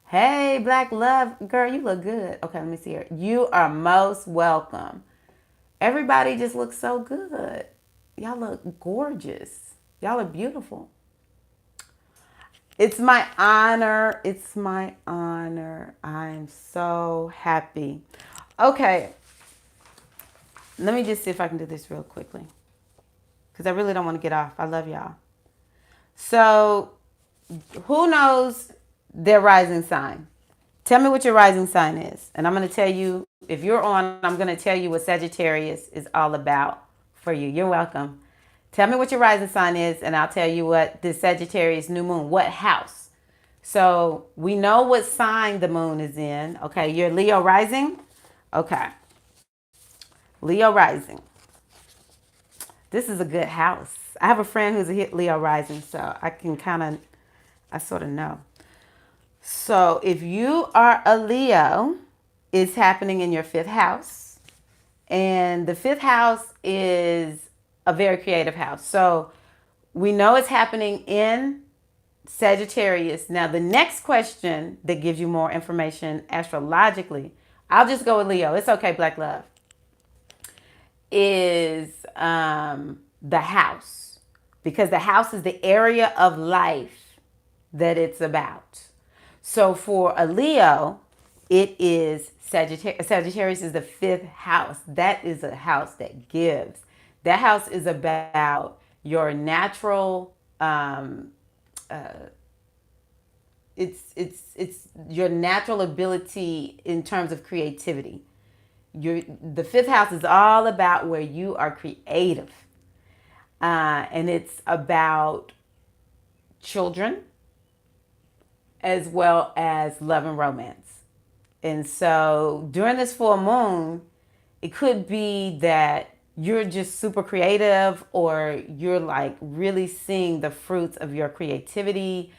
Hey, Black Love, girl, you look good. Okay, let me see here. You are most welcome. Everybody just looks so good. Y'all look gorgeous. Y'all are beautiful. It's my honor. It's my honor. I'm so happy. Okay. Let me just see if I can do this real quickly, because I really don't want to get off. I love y'all. So, who knows their rising sign? Tell me what your rising sign is. And I'm going to tell you, if you're on, I'm going to tell you what Sagittarius is all about for you. You're welcome. Tell me what your rising sign is, and I'll tell you what the Sagittarius new moon, what house. So we know what sign the moon is in. Okay, you're Leo rising? Okay. Leo rising. This is a good house. I have a friend who's a Leo rising, so I sort of know. So if you are a Leo, it's happening in your fifth house. And the fifth house is a very creative house. So we know it's happening in Sagittarius. Now, the next question that gives you more information astrologically, I'll just go with Leo. It's okay, Black Love. Is the house. Because the house is the area of life that it's about. So for a Leo, it is Sagittarius. Sagittarius is the fifth house. That is a house that gives. That house is about your natural. It's your natural ability in terms of creativity. The fifth house is all about where you are creative, and it's about children as well as love and romance. And so during this full moon, it could be that you're just super creative, or you're like really seeing the fruits of your creativity.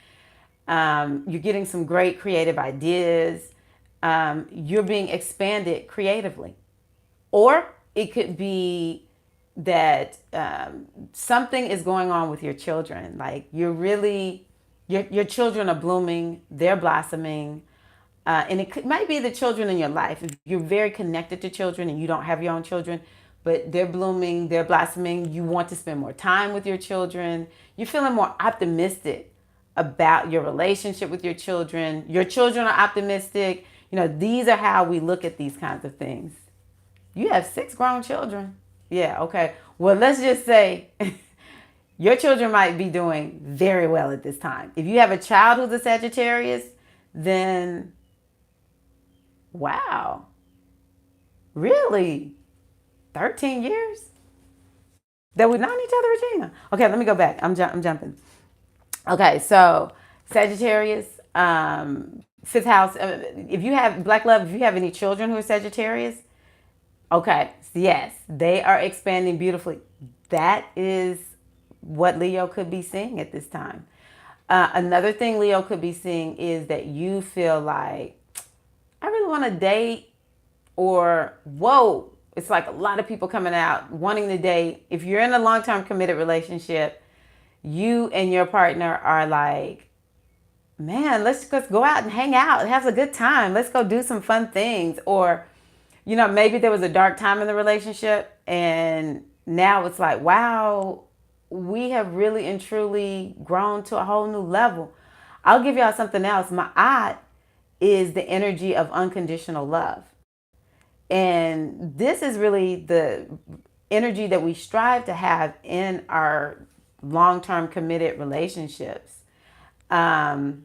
You're getting some great creative ideas. You're being expanded creatively. Or it could be that something is going on with your children. Like you're really, your children are blooming, they're blossoming. And might be the children in your life. If you're very connected to children and you don't have your own children, but they're blooming, they're blossoming, you want to spend more time with your children. You're feeling more optimistic about your relationship with your children. Your children are optimistic. You know, these are how we look at these kinds of things. You have 6 grown children. Yeah, okay. Well, let's just say your children might be doing very well at this time. If you have a child who's a Sagittarius, then wow. Really? 13 years? That we've known each other, Regina? Okay, let me go back. I'm jumping. Okay, so Sagittarius, fifth house. If you have Black Love, if you have any children who are Sagittarius, okay, yes, they are expanding beautifully. That is what Leo could be seeing at this time. Another thing Leo could be seeing is that you feel like, I really want to date, or whoa, it's like a lot of people coming out wanting to date. If you're in a long-term committed relationship, you and your partner are like, man, let's just go out and hang out and have a good time. Let's go do some fun things. Or, you know, maybe there was a dark time in the relationship and now it's like, wow, we have really and truly grown to a whole new level. I'll give y'all something else. Ma'at is the energy of unconditional love. And this is really the energy that we strive to have in our long-term committed relationships. And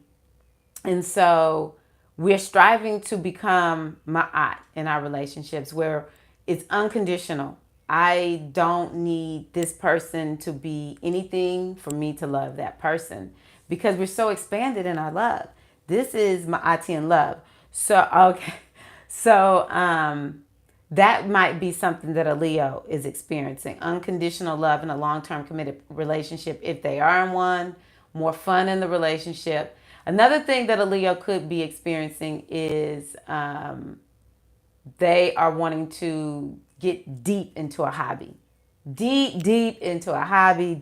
so we're striving to become ma'at in our relationships, where it's unconditional. I don't need this person to be anything for me to love that person, because we're so expanded in our love. This is my Ati in love. So, okay. So, that might be something that a Leo is experiencing. Unconditional love in a long-term committed relationship, if they are in one, more fun in the relationship. Another thing that a Leo could be experiencing is they are wanting to get deep into a hobby. Deep into a hobby.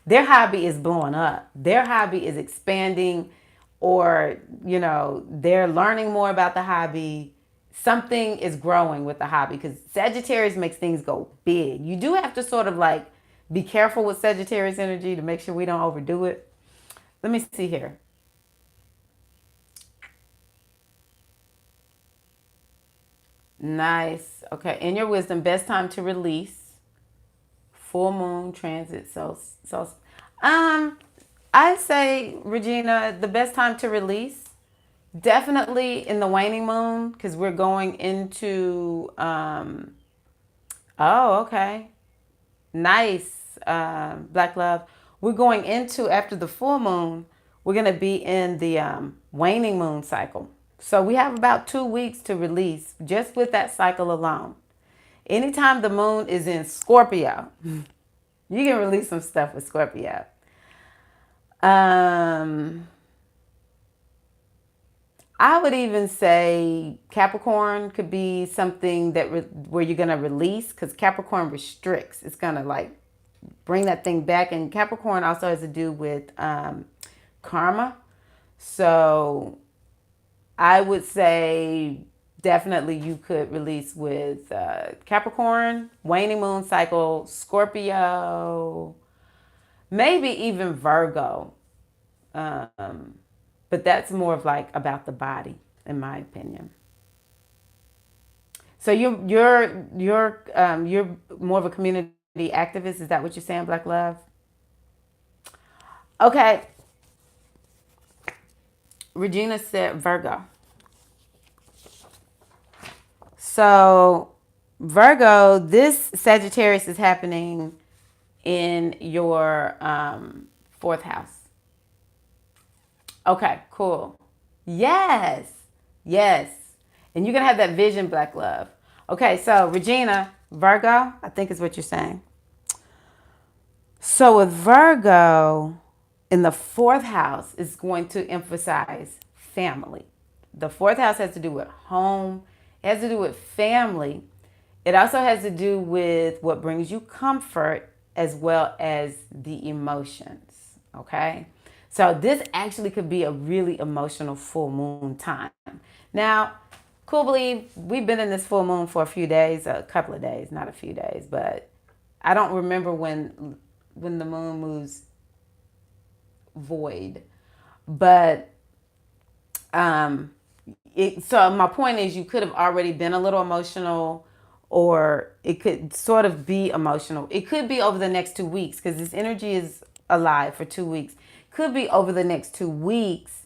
Their hobby is blowing up. Their hobby is expanding, or they're learning more about the hobby. Something is growing with the hobby, because Sagittarius makes things go big. You do have to sort of like be careful with Sagittarius energy to make sure we don't overdo it. Let me see here. Nice. Okay. In your wisdom, best time to release. Full moon transit. Um, I'd say, Regina, the best time to release, definitely in the waning moon, because we're going into. Oh, okay. Nice, Black Love. We're going into, after the full moon, we're going to be in the waning moon cycle. So we have about 2 weeks to release just with that cycle alone. Anytime the moon is in Scorpio, you can release some stuff with Scorpio. Um, I would even say Capricorn could be something that where you're gonna release, because Capricorn restricts. It's gonna like bring that thing back, and Capricorn also has to do with karma. So I would say definitely you could release with Capricorn, waning moon cycle, Scorpio, maybe even Virgo. But that's more of like about the body, in my opinion. So you're more of a community activist. Is that what you're saying, Black Love? Okay. Regina said Virgo. So Virgo, this Sagittarius is happening in your fourth house. Okay, cool. Yes. Yes. And you're going to have that vision, Black Love. Okay, so Regina, Virgo, I think is what you're saying. So with Virgo, in the fourth house is going to emphasize family. The fourth house has to do with home, it has to do with family. It also has to do with what brings you comfort as well as the emotions. Okay. So this actually could be a really emotional full moon time. Now, cool believe we've been in this full moon for a few days, a couple of days, not a few days, but I don't remember when the moon moves void. But so my point is, you could have already been a little emotional, or it could sort of be emotional. It could be over the next 2 weeks, because this energy is alive for 2 weeks. Could be over the next 2 weeks.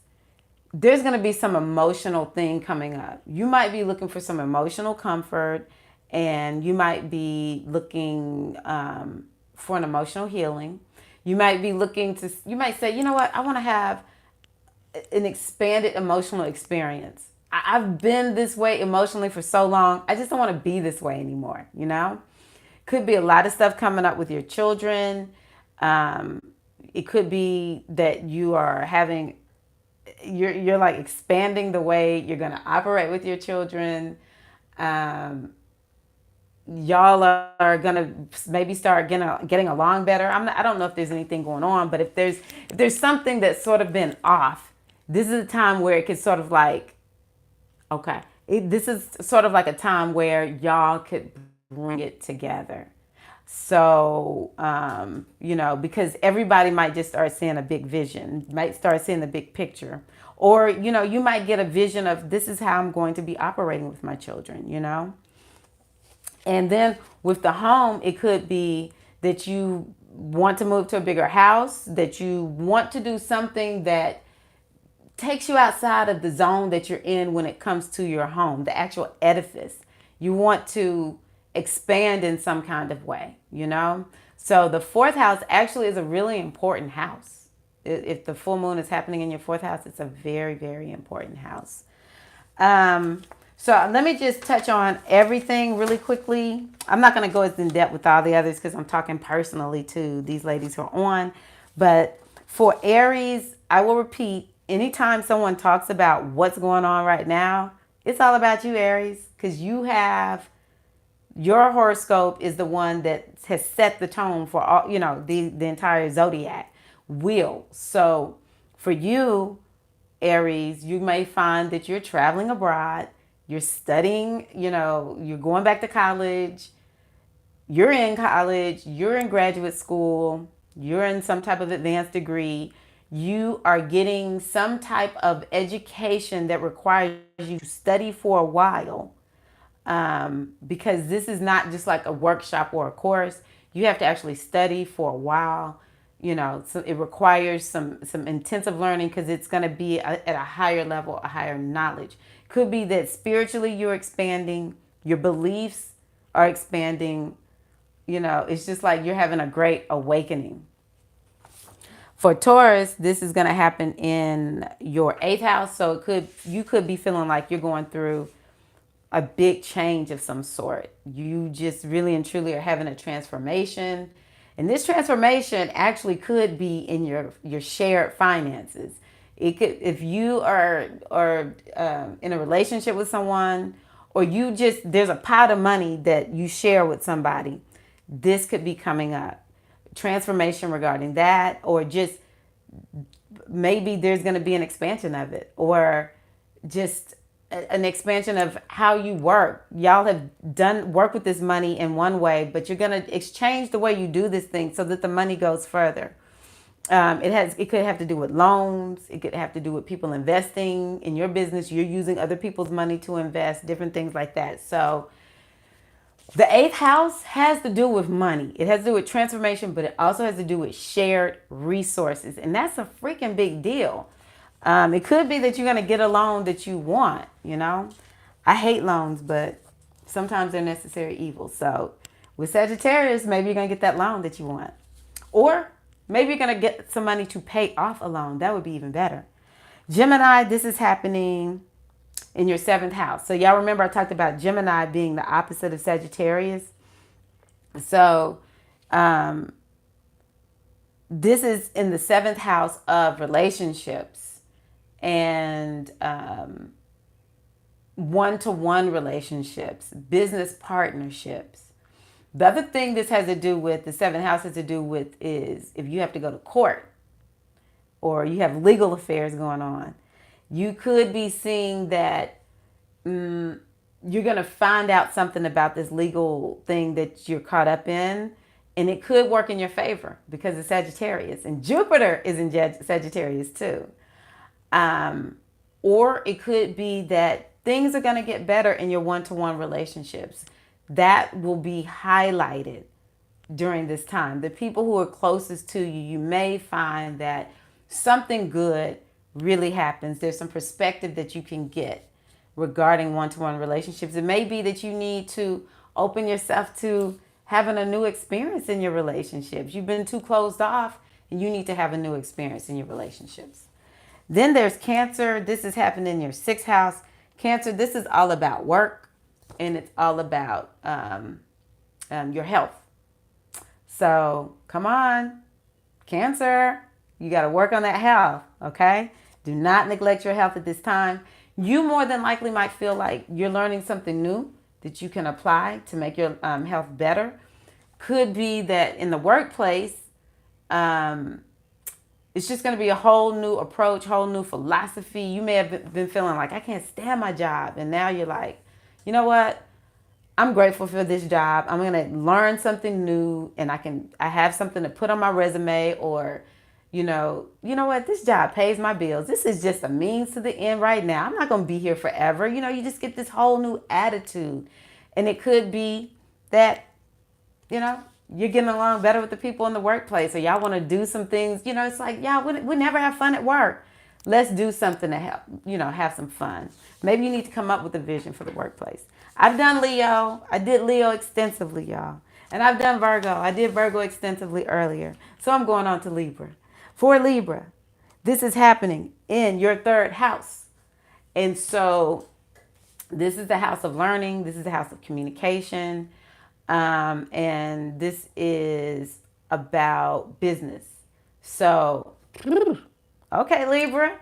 There's going to be some emotional thing coming up. You might be looking for some emotional comfort, and you might be looking for an emotional healing. You might be looking to, you might say, you know what, I want to have an expanded emotional experience. I've been this way emotionally for so long. I just don't want to be this way anymore, you know? Could be a lot of stuff coming up with your children. It could be that you are having, you're like expanding the way you're going to operate with your children. Y'all are going to maybe start getting along better. I don't know if there's anything going on, but if there's something that's sort of been off, this is a time where it could sort of like, okay, this is sort of like a time where y'all could bring it together. So, because everybody might just start seeing a big vision, might start seeing the big picture. Or, you might get a vision of, this is how I'm going to be operating with my children. And then with the home, it could be that you want to move to a bigger house, that you want to do something that takes you outside of the zone that you're in when it comes to your home, the actual edifice. You want to expand in some kind of way. So the fourth house actually is a really important house. If the full moon is happening in your fourth house, it's a very, very important house. Um, so let me just touch on everything really quickly. I'm not going to go as in depth with all the others because I'm talking personally to these ladies who are on. But for Aries, I will repeat, anytime someone talks about what's going on right now, it's all about you, Aries, because you have your horoscope is the one that has set the tone for all, the entire zodiac wheel. So for you, Aries, you may find that you're traveling abroad, you're studying, you're going back to college, you're in graduate school, you're in some type of advanced degree, you are getting some type of education that requires you to study for a while, because this is not just like a workshop or a course. You have to actually study for a while. So it requires some intensive learning because it's going to be at a higher level, a higher knowledge. Could be that spiritually you're expanding, your beliefs are expanding. It's just like you're having a great awakening. For Taurus, this is going to happen in your eighth house. So you could be feeling like you're going through a big change of some sort. You just really and truly are having a transformation. And this transformation actually could be in your shared finances. It could, if you are in a relationship with someone, or there's a pot of money that you share with somebody, this could be coming up. Transformation regarding that, or just maybe there's going to be an expansion of it, or just an expansion of how you work. Y'all have done work with this money in one way, but you're going to exchange the way you do this thing so that the money goes further. It could have to do with loans. It could have to do with people investing in your business. You're using other people's money to invest, different things like that. So the eighth house has to do with money. It has to do with transformation, but it also has to do with shared resources. And that's a freaking big deal. It could be that you're going to get a loan that you want, I hate loans, but sometimes they're necessary evils. So with Sagittarius, maybe you're going to get that loan that you want. Or maybe you're going to get some money to pay off a loan. That would be even better. Gemini, this is happening in your seventh house. So y'all remember I talked about Gemini being the opposite of Sagittarius. So this is in the seventh house of relationships and one-to-one relationships, business partnerships. The other thing this has to do with, the seventh house has to do with, is if you have to go to court or you have legal affairs going on, you could be seeing that you're going to find out something about this legal thing that you're caught up in, and it could work in your favor because it's Sagittarius, and Jupiter is in Sagittarius too. Or it could be that things are going to get better in your one-to-one relationships. That will be highlighted during this time. The people who are closest to you, you may find that something good really happens. There's some perspective that you can get regarding one-to-one relationships. It may be that you need to open yourself to having a new experience in your relationships. You've been too closed off, and you need to have a new experience in your relationships. Then there's Cancer. This is happening in your sixth house. Cancer, this is all about work, and it's all about your health. So come on, Cancer, you got to work on that health, okay? Do not neglect your health at this time. You more than likely might feel like you're learning something new that you can apply to make your health better. Could be that in the workplace, it's just going to be a whole new approach, whole new philosophy. You may have been feeling like, I can't stand my job. And now you're like, you know what? I'm grateful for this job. I'm going to learn something new, and I have something to put on my resume, or, you know what? This job pays my bills. This is just a means to the end right now. I'm not going to be here forever. You just get this whole new attitude. And it could be that, you're getting along better with the people in the workplace, or y'all want to do some things. It's like, we never have fun at work. Let's do something to help, have some fun. Maybe you need to come up with a vision for the workplace. I've done Leo. I did Leo extensively, y'all. And I've done Virgo. I did Virgo extensively earlier. So I'm going on to Libra. For Libra, this is happening in your third house. And so this is the house of learning. This is the house of communication. And this is about business. So, okay, Libra,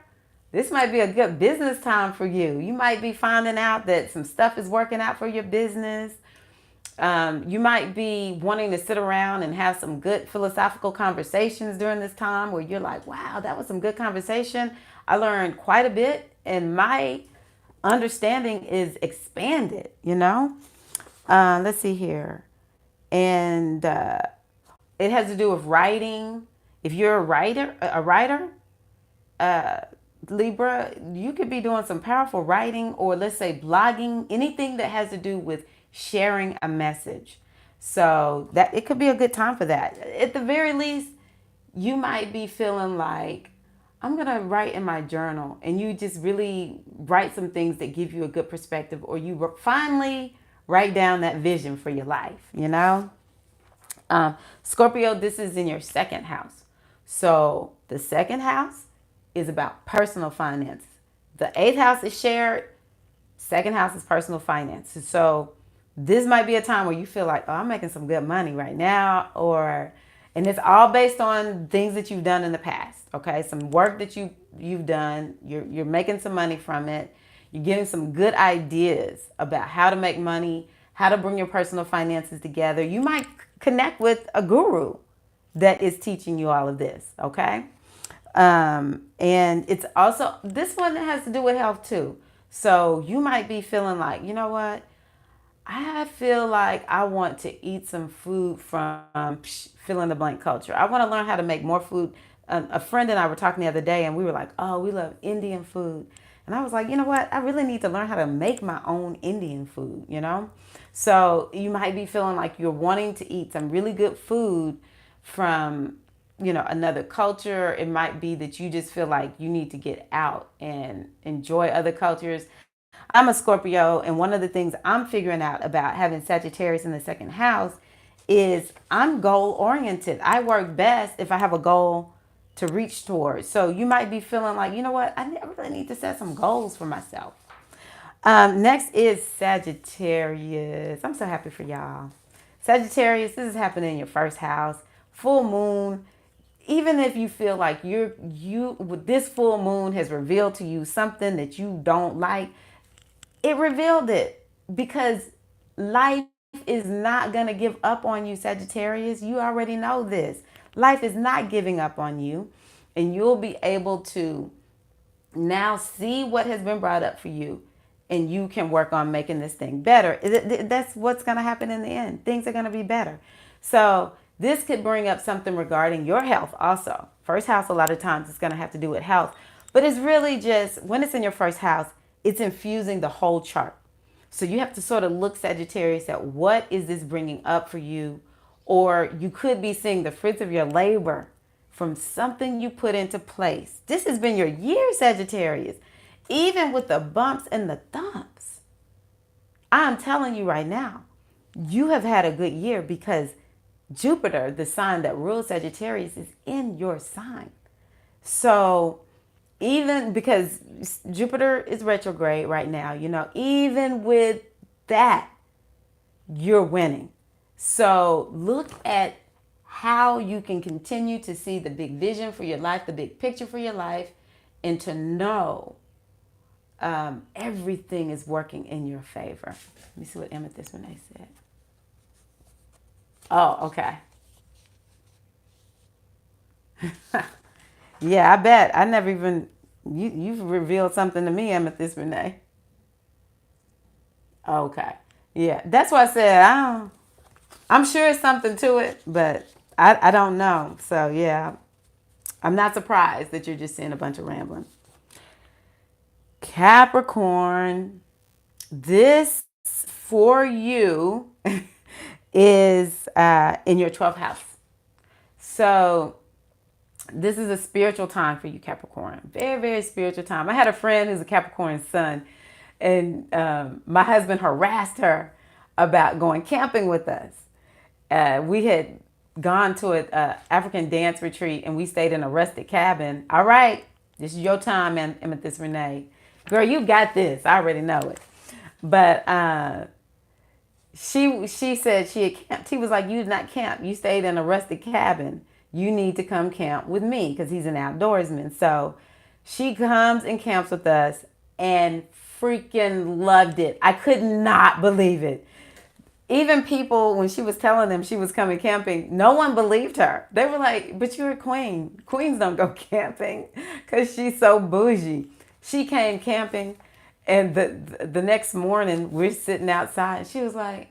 this might be a good business time for you. You might be finding out that some stuff is working out for your business. You might be wanting to sit around and have some good philosophical conversations during this time where you're like, wow, that was some good conversation. I learned quite a bit and my understanding is expanded, you know? Let's see here. And it has to do with writing. If you're a writer, Libra, you could be doing some powerful writing or let's say blogging, anything that has to do with sharing a message. So that it could be a good time for that. At the very least, you might be feeling like I'm going to write in my journal and you just really write some things that give you a good perspective or you finally write down that vision for your life, you know? Scorpio, this is in your second house. So the second house is about personal finance. The eighth house is shared. Second house is personal finances. So this might be a time where you feel like, oh, I'm making some good money right now, and it's all based on things that you've done in the past. Okay, some work that you've done. You're making some money from it. You're getting some good ideas about how to make money, how to bring your personal finances together. You might connect with a guru that is teaching you all of this. Okay. And it's also, this one has to do with health too. So you might be feeling like, you know what? I feel like I want to eat some food from fill in the blank culture. I want to learn how to make more food. A friend and I were talking the other day and we were like, oh, we love Indian food. And I was like, you know what? I really need to learn how to make my own Indian food, you know? So you might be feeling like you're wanting to eat some really good food from, you know, another culture. It might be that you just feel like you need to get out and enjoy other cultures. I'm a Scorpio, and one of the things I'm figuring out about having Sagittarius in the second house is I'm goal oriented. I work best if I have a goal to reach towards. So you might be feeling like, you know what, I really need to set some goals for myself. Next is Sagittarius. I'm so happy for y'all. Sagittarius, this is happening in your first house. Full moon. Even if you feel like with this full moon has revealed to you something that you don't like, it revealed it because life is not going to give up on you, Sagittarius. You already know this. Life is not giving up on you, and you'll be able to now see what has been brought up for you, and you can work on making this thing better. That's what's going to happen in the end. Things are going to be better. So this could bring up something regarding your health also. First house, a lot of times it's going to have to do with health, but it's really just when it's in your first house, it's infusing the whole chart. So you have to sort of look, Sagittarius, at what is this bringing up for you? Or you could be seeing the fruits of your labor from something you put into place. This has been your year, Sagittarius. Even with the bumps and the thumps, I'm telling you right now, you have had a good year because Jupiter, the sign that rules Sagittarius, is in your sign. So even because Jupiter is retrograde right now, you know, even with that, you're winning. So look at how you can continue to see the big vision for your life, the big picture for your life, and to know everything is working in your favor. Let me see what Amethyst Renee said. Oh, okay. Yeah, I bet. I never even, you've revealed something to me, Amethyst Renee. Okay. Yeah, that's why I said, I'm sure it's something to it, but I don't know. So yeah, I'm not surprised that you're just seeing a bunch of rambling. Capricorn, this for you is in your 12th house. So this is a spiritual time for you, Capricorn. Very, very spiritual time. I had a friend who's a Capricorn sun, and my husband harassed her about going camping with us. We had gone to a African dance retreat and we stayed in a rustic cabin. All right, this is your time, Amethyst Renee. Girl, you got this. I already know it. But she said she had camped. He was like, you did not camp. You stayed in a rustic cabin. You need to come camp with me because he's an outdoorsman. So she comes and camps with us and freaking loved it. I could not believe it. Even people, when she was telling them she was coming camping, no one believed her. They were like, but you're a queen. Queens don't go camping because she's so bougie. She came camping, and the next morning we're sitting outside, and she was like,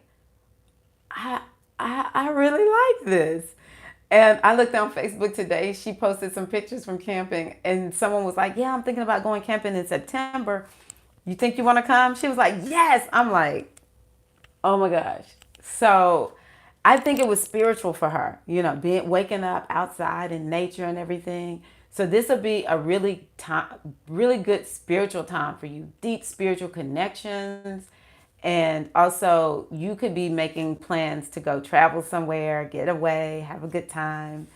I really like this. And I looked on Facebook today. She posted some pictures from camping, and someone was like, yeah, I'm thinking about going camping in September. You think you want to come? She was like, yes. I'm like, oh my gosh. So I think it was spiritual for her, being waking up outside in nature and everything. So this will be a really good spiritual time for you, deep spiritual connections. And also you could be making plans to go travel somewhere, get away, have a good time.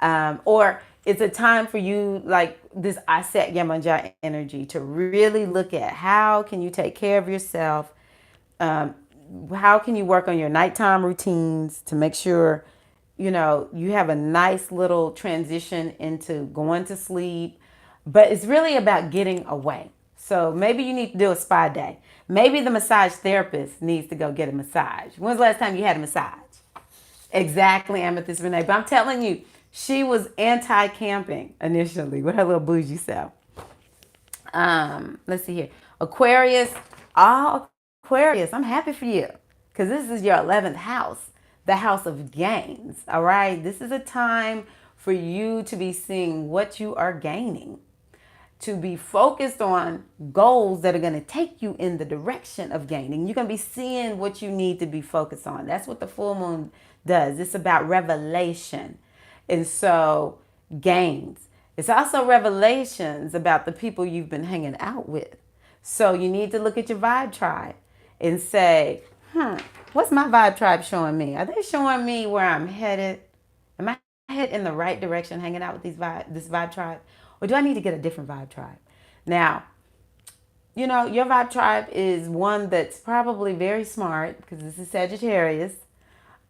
Or it's a time for you, like this Aset Yamanja energy, to really look at how can you take care of yourself. How can you work on your nighttime routines to make sure, you have a nice little transition into going to sleep. But it's really about getting away. So maybe you need to do a spa day. Maybe the massage therapist needs to go get a massage. When's the last time you had a massage? Exactly, Amethyst Renee. But I'm telling you, she was anti-camping initially with her little bougie self. Let's see here. Aquarius. Oh, Aquarius, I'm happy for you because this is your 11th house, the house of gains. All right. This is a time for you to be seeing what you are gaining, to be focused on goals that are going to take you in the direction of gaining. You're going to be seeing what you need to be focused on. That's what the full moon does. It's about revelation. And so gains. It's also revelations about the people you've been hanging out with. So you need to look at your vibe tribe and say, what's my vibe tribe showing me? Are they showing me where I'm headed? Am I headed in the right direction hanging out with this vibe tribe? Or do I need to get a different vibe tribe? Now, your vibe tribe is one that's probably very smart because this is Sagittarius.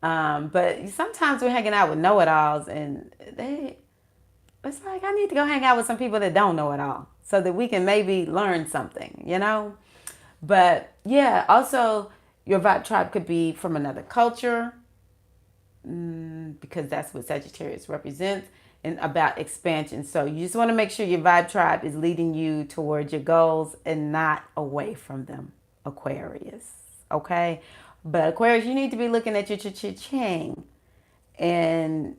But sometimes we're hanging out with know-it-alls and it's like I need to go hang out with some people that don't know it all so that we can maybe learn something, But yeah, also your vibe tribe could be from another culture because that's what Sagittarius represents, and about expansion. So you just want to make sure your vibe tribe is leading you towards your goals and not away from them, Aquarius. Okay? But Aquarius, you need to be looking at your cha-ching and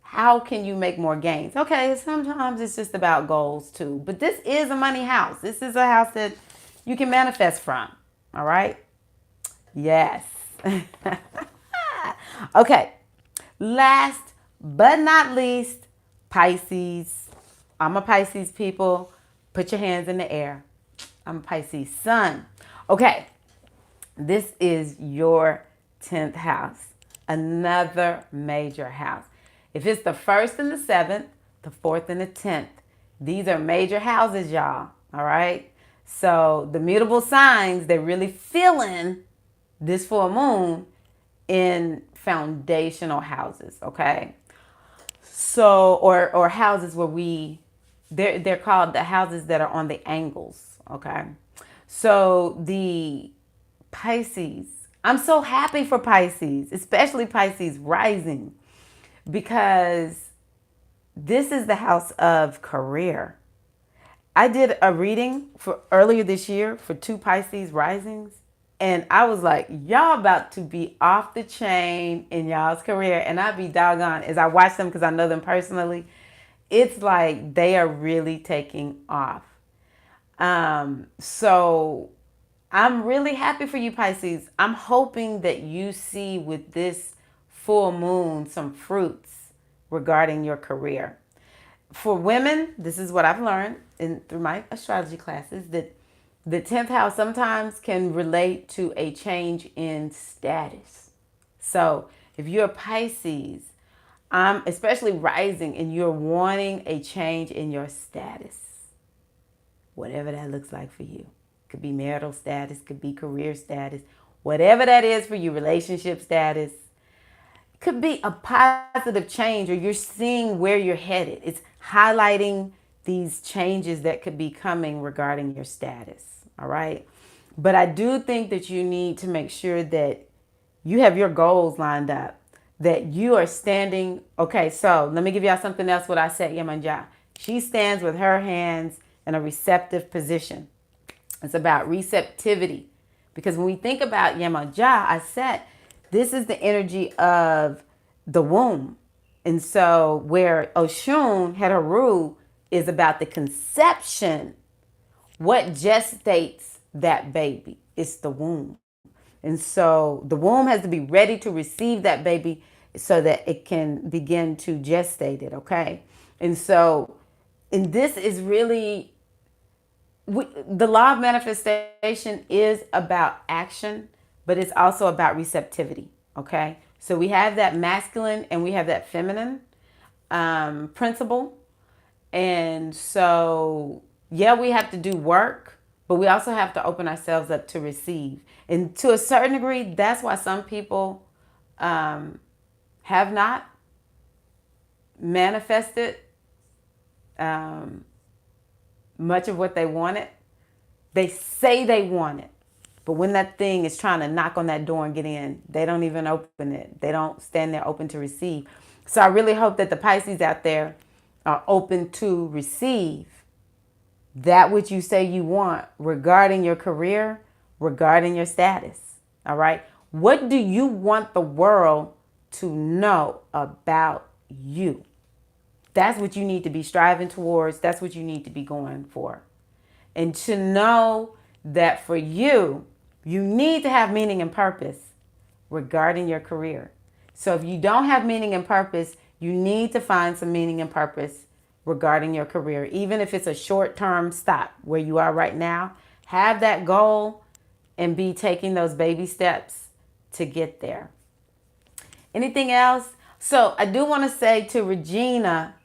how can you make more gains? Okay, sometimes it's just about goals too. But this is a money house. This is a house that you can manifest from. All right? Yes. Okay. Last but not least, Pisces. I'm a Pisces, people. Put your hands in the air. I'm a Pisces sun. Okay. This is your 10th house. Another major house. If it's the 1st and the 7th, the 4th and the 10th, these are major houses, y'all. All right. So the mutable signs, they're really feeling this full moon in foundational houses. Okay. So, or houses where they're called the houses that are on the angles. Okay. So the Pisces, I'm so happy for Pisces, especially Pisces rising, because this is the house of career. I did a reading for earlier this year for 2 Pisces risings, and I was like, y'all about to be off the chain in y'all's career. And I'd be doggone as I watch them because I know them personally. It's like they are really taking off. So I'm really happy for you, Pisces. I'm hoping that you see with this full moon some fruits regarding your career. For women, this is what I've learned through my astrology classes, that the 10th house sometimes can relate to a change in status. So if you're a Pisces especially rising, and you're wanting a change in your status, whatever that looks like for you. Could be marital status, could be career status, whatever that is for you, relationship status. Could be a positive change, or you're seeing where you're headed. It's highlighting these changes that could be coming regarding your status. All right. But I do think that you need to make sure that you have your goals lined up, that you are standing. Okay, so let me give y'all something else. What I said, Yemanja. She stands with her hands in a receptive position. It's about receptivity. Because when we think about Yemanja, I said, this is the energy of the womb. And so where Oshun Heteru is about the conception, what gestates that baby? It's the womb. And so the womb has to be ready to receive that baby so that it can begin to gestate it, okay? And this is really, the law of manifestation is about action, but it's also about receptivity, okay? So we have that masculine and we have that feminine principle. And so, yeah, we have to do work, but we also have to open ourselves up to receive. And to a certain degree, that's why some people have not manifested much of what they wanted. They say they want it, but when that thing is trying to knock on that door and get in, they don't even open it. They don't stand there open to receive. So I really hope that the Pisces out there are open to receive that which you say you want regarding your career, regarding your status. All right. What do you want the world to know about you? That's what you need to be striving towards. That's what you need to be going for. And to know that for you, you need to have meaning and purpose regarding your career. So if you don't have meaning and purpose, you need to find some meaning and purpose regarding your career. Even if it's a short-term stop where you are right now, have that goal and be taking those baby steps to get there. Anything else? So I do want to say to Regina,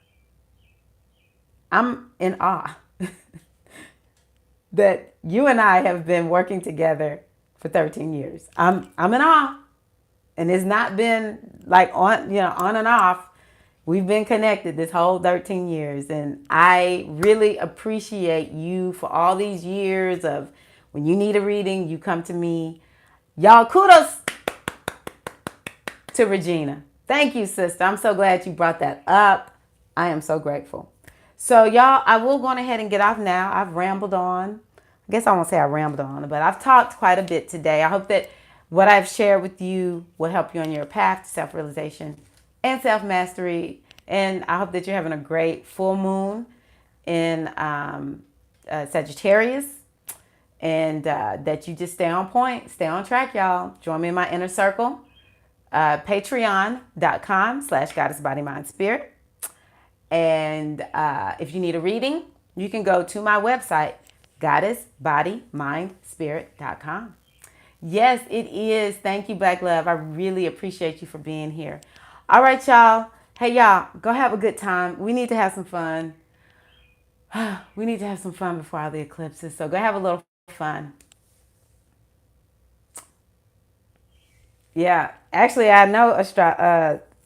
I'm in awe that you and I have been working together for 13 years. I'm in awe. And it's not been like on and off. We've been connected this whole 13 years. And I really appreciate you for all these years of when you need a reading, you come to me. Y'all, kudos to Regina. Thank you, sister. I'm so glad you brought that up. I am so grateful. So y'all, I will go on ahead and get off now. I've rambled on. I guess I won't say I rambled on, but I've talked quite a bit today. I hope that what I've shared with you will help you on your path to self-realization and self-mastery. And I hope that you're having a great full moon in Sagittarius, and that you just stay on point, stay on track, y'all. Join me in my inner circle, patreon.com/goddessbodymindspirit. And if you need a reading, you can go to my website, goddessbodymindspirit.com. Yes, it is. Thank you, Black Love. I really appreciate you for being here. All right, y'all. Hey, y'all, go have a good time. We need to have some fun. We need to have some fun before all the eclipses. So go have a little fun. Yeah, actually, I know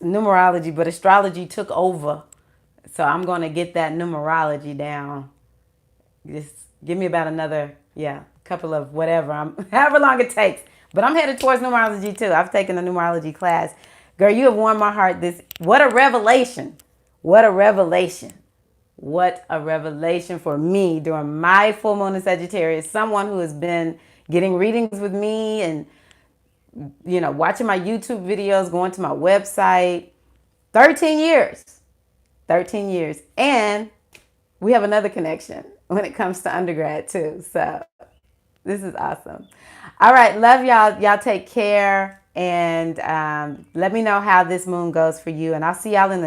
numerology, but astrology took over. So I'm going to get that numerology down. Just give me about another, couple of whatever, however long it takes. But I'm headed towards numerology too. I've taken a numerology class. Girl, you have warmed my heart. What a revelation. What a revelation. What a revelation for me during my full moon in Sagittarius. Someone who has been getting readings with me and, watching my YouTube videos, going to my website. 13 years. 13 years. And we have another connection when it comes to undergrad too. So this is awesome. All right. Love y'all. Y'all take care. And let me know how this moon goes for you. And I'll see y'all in the next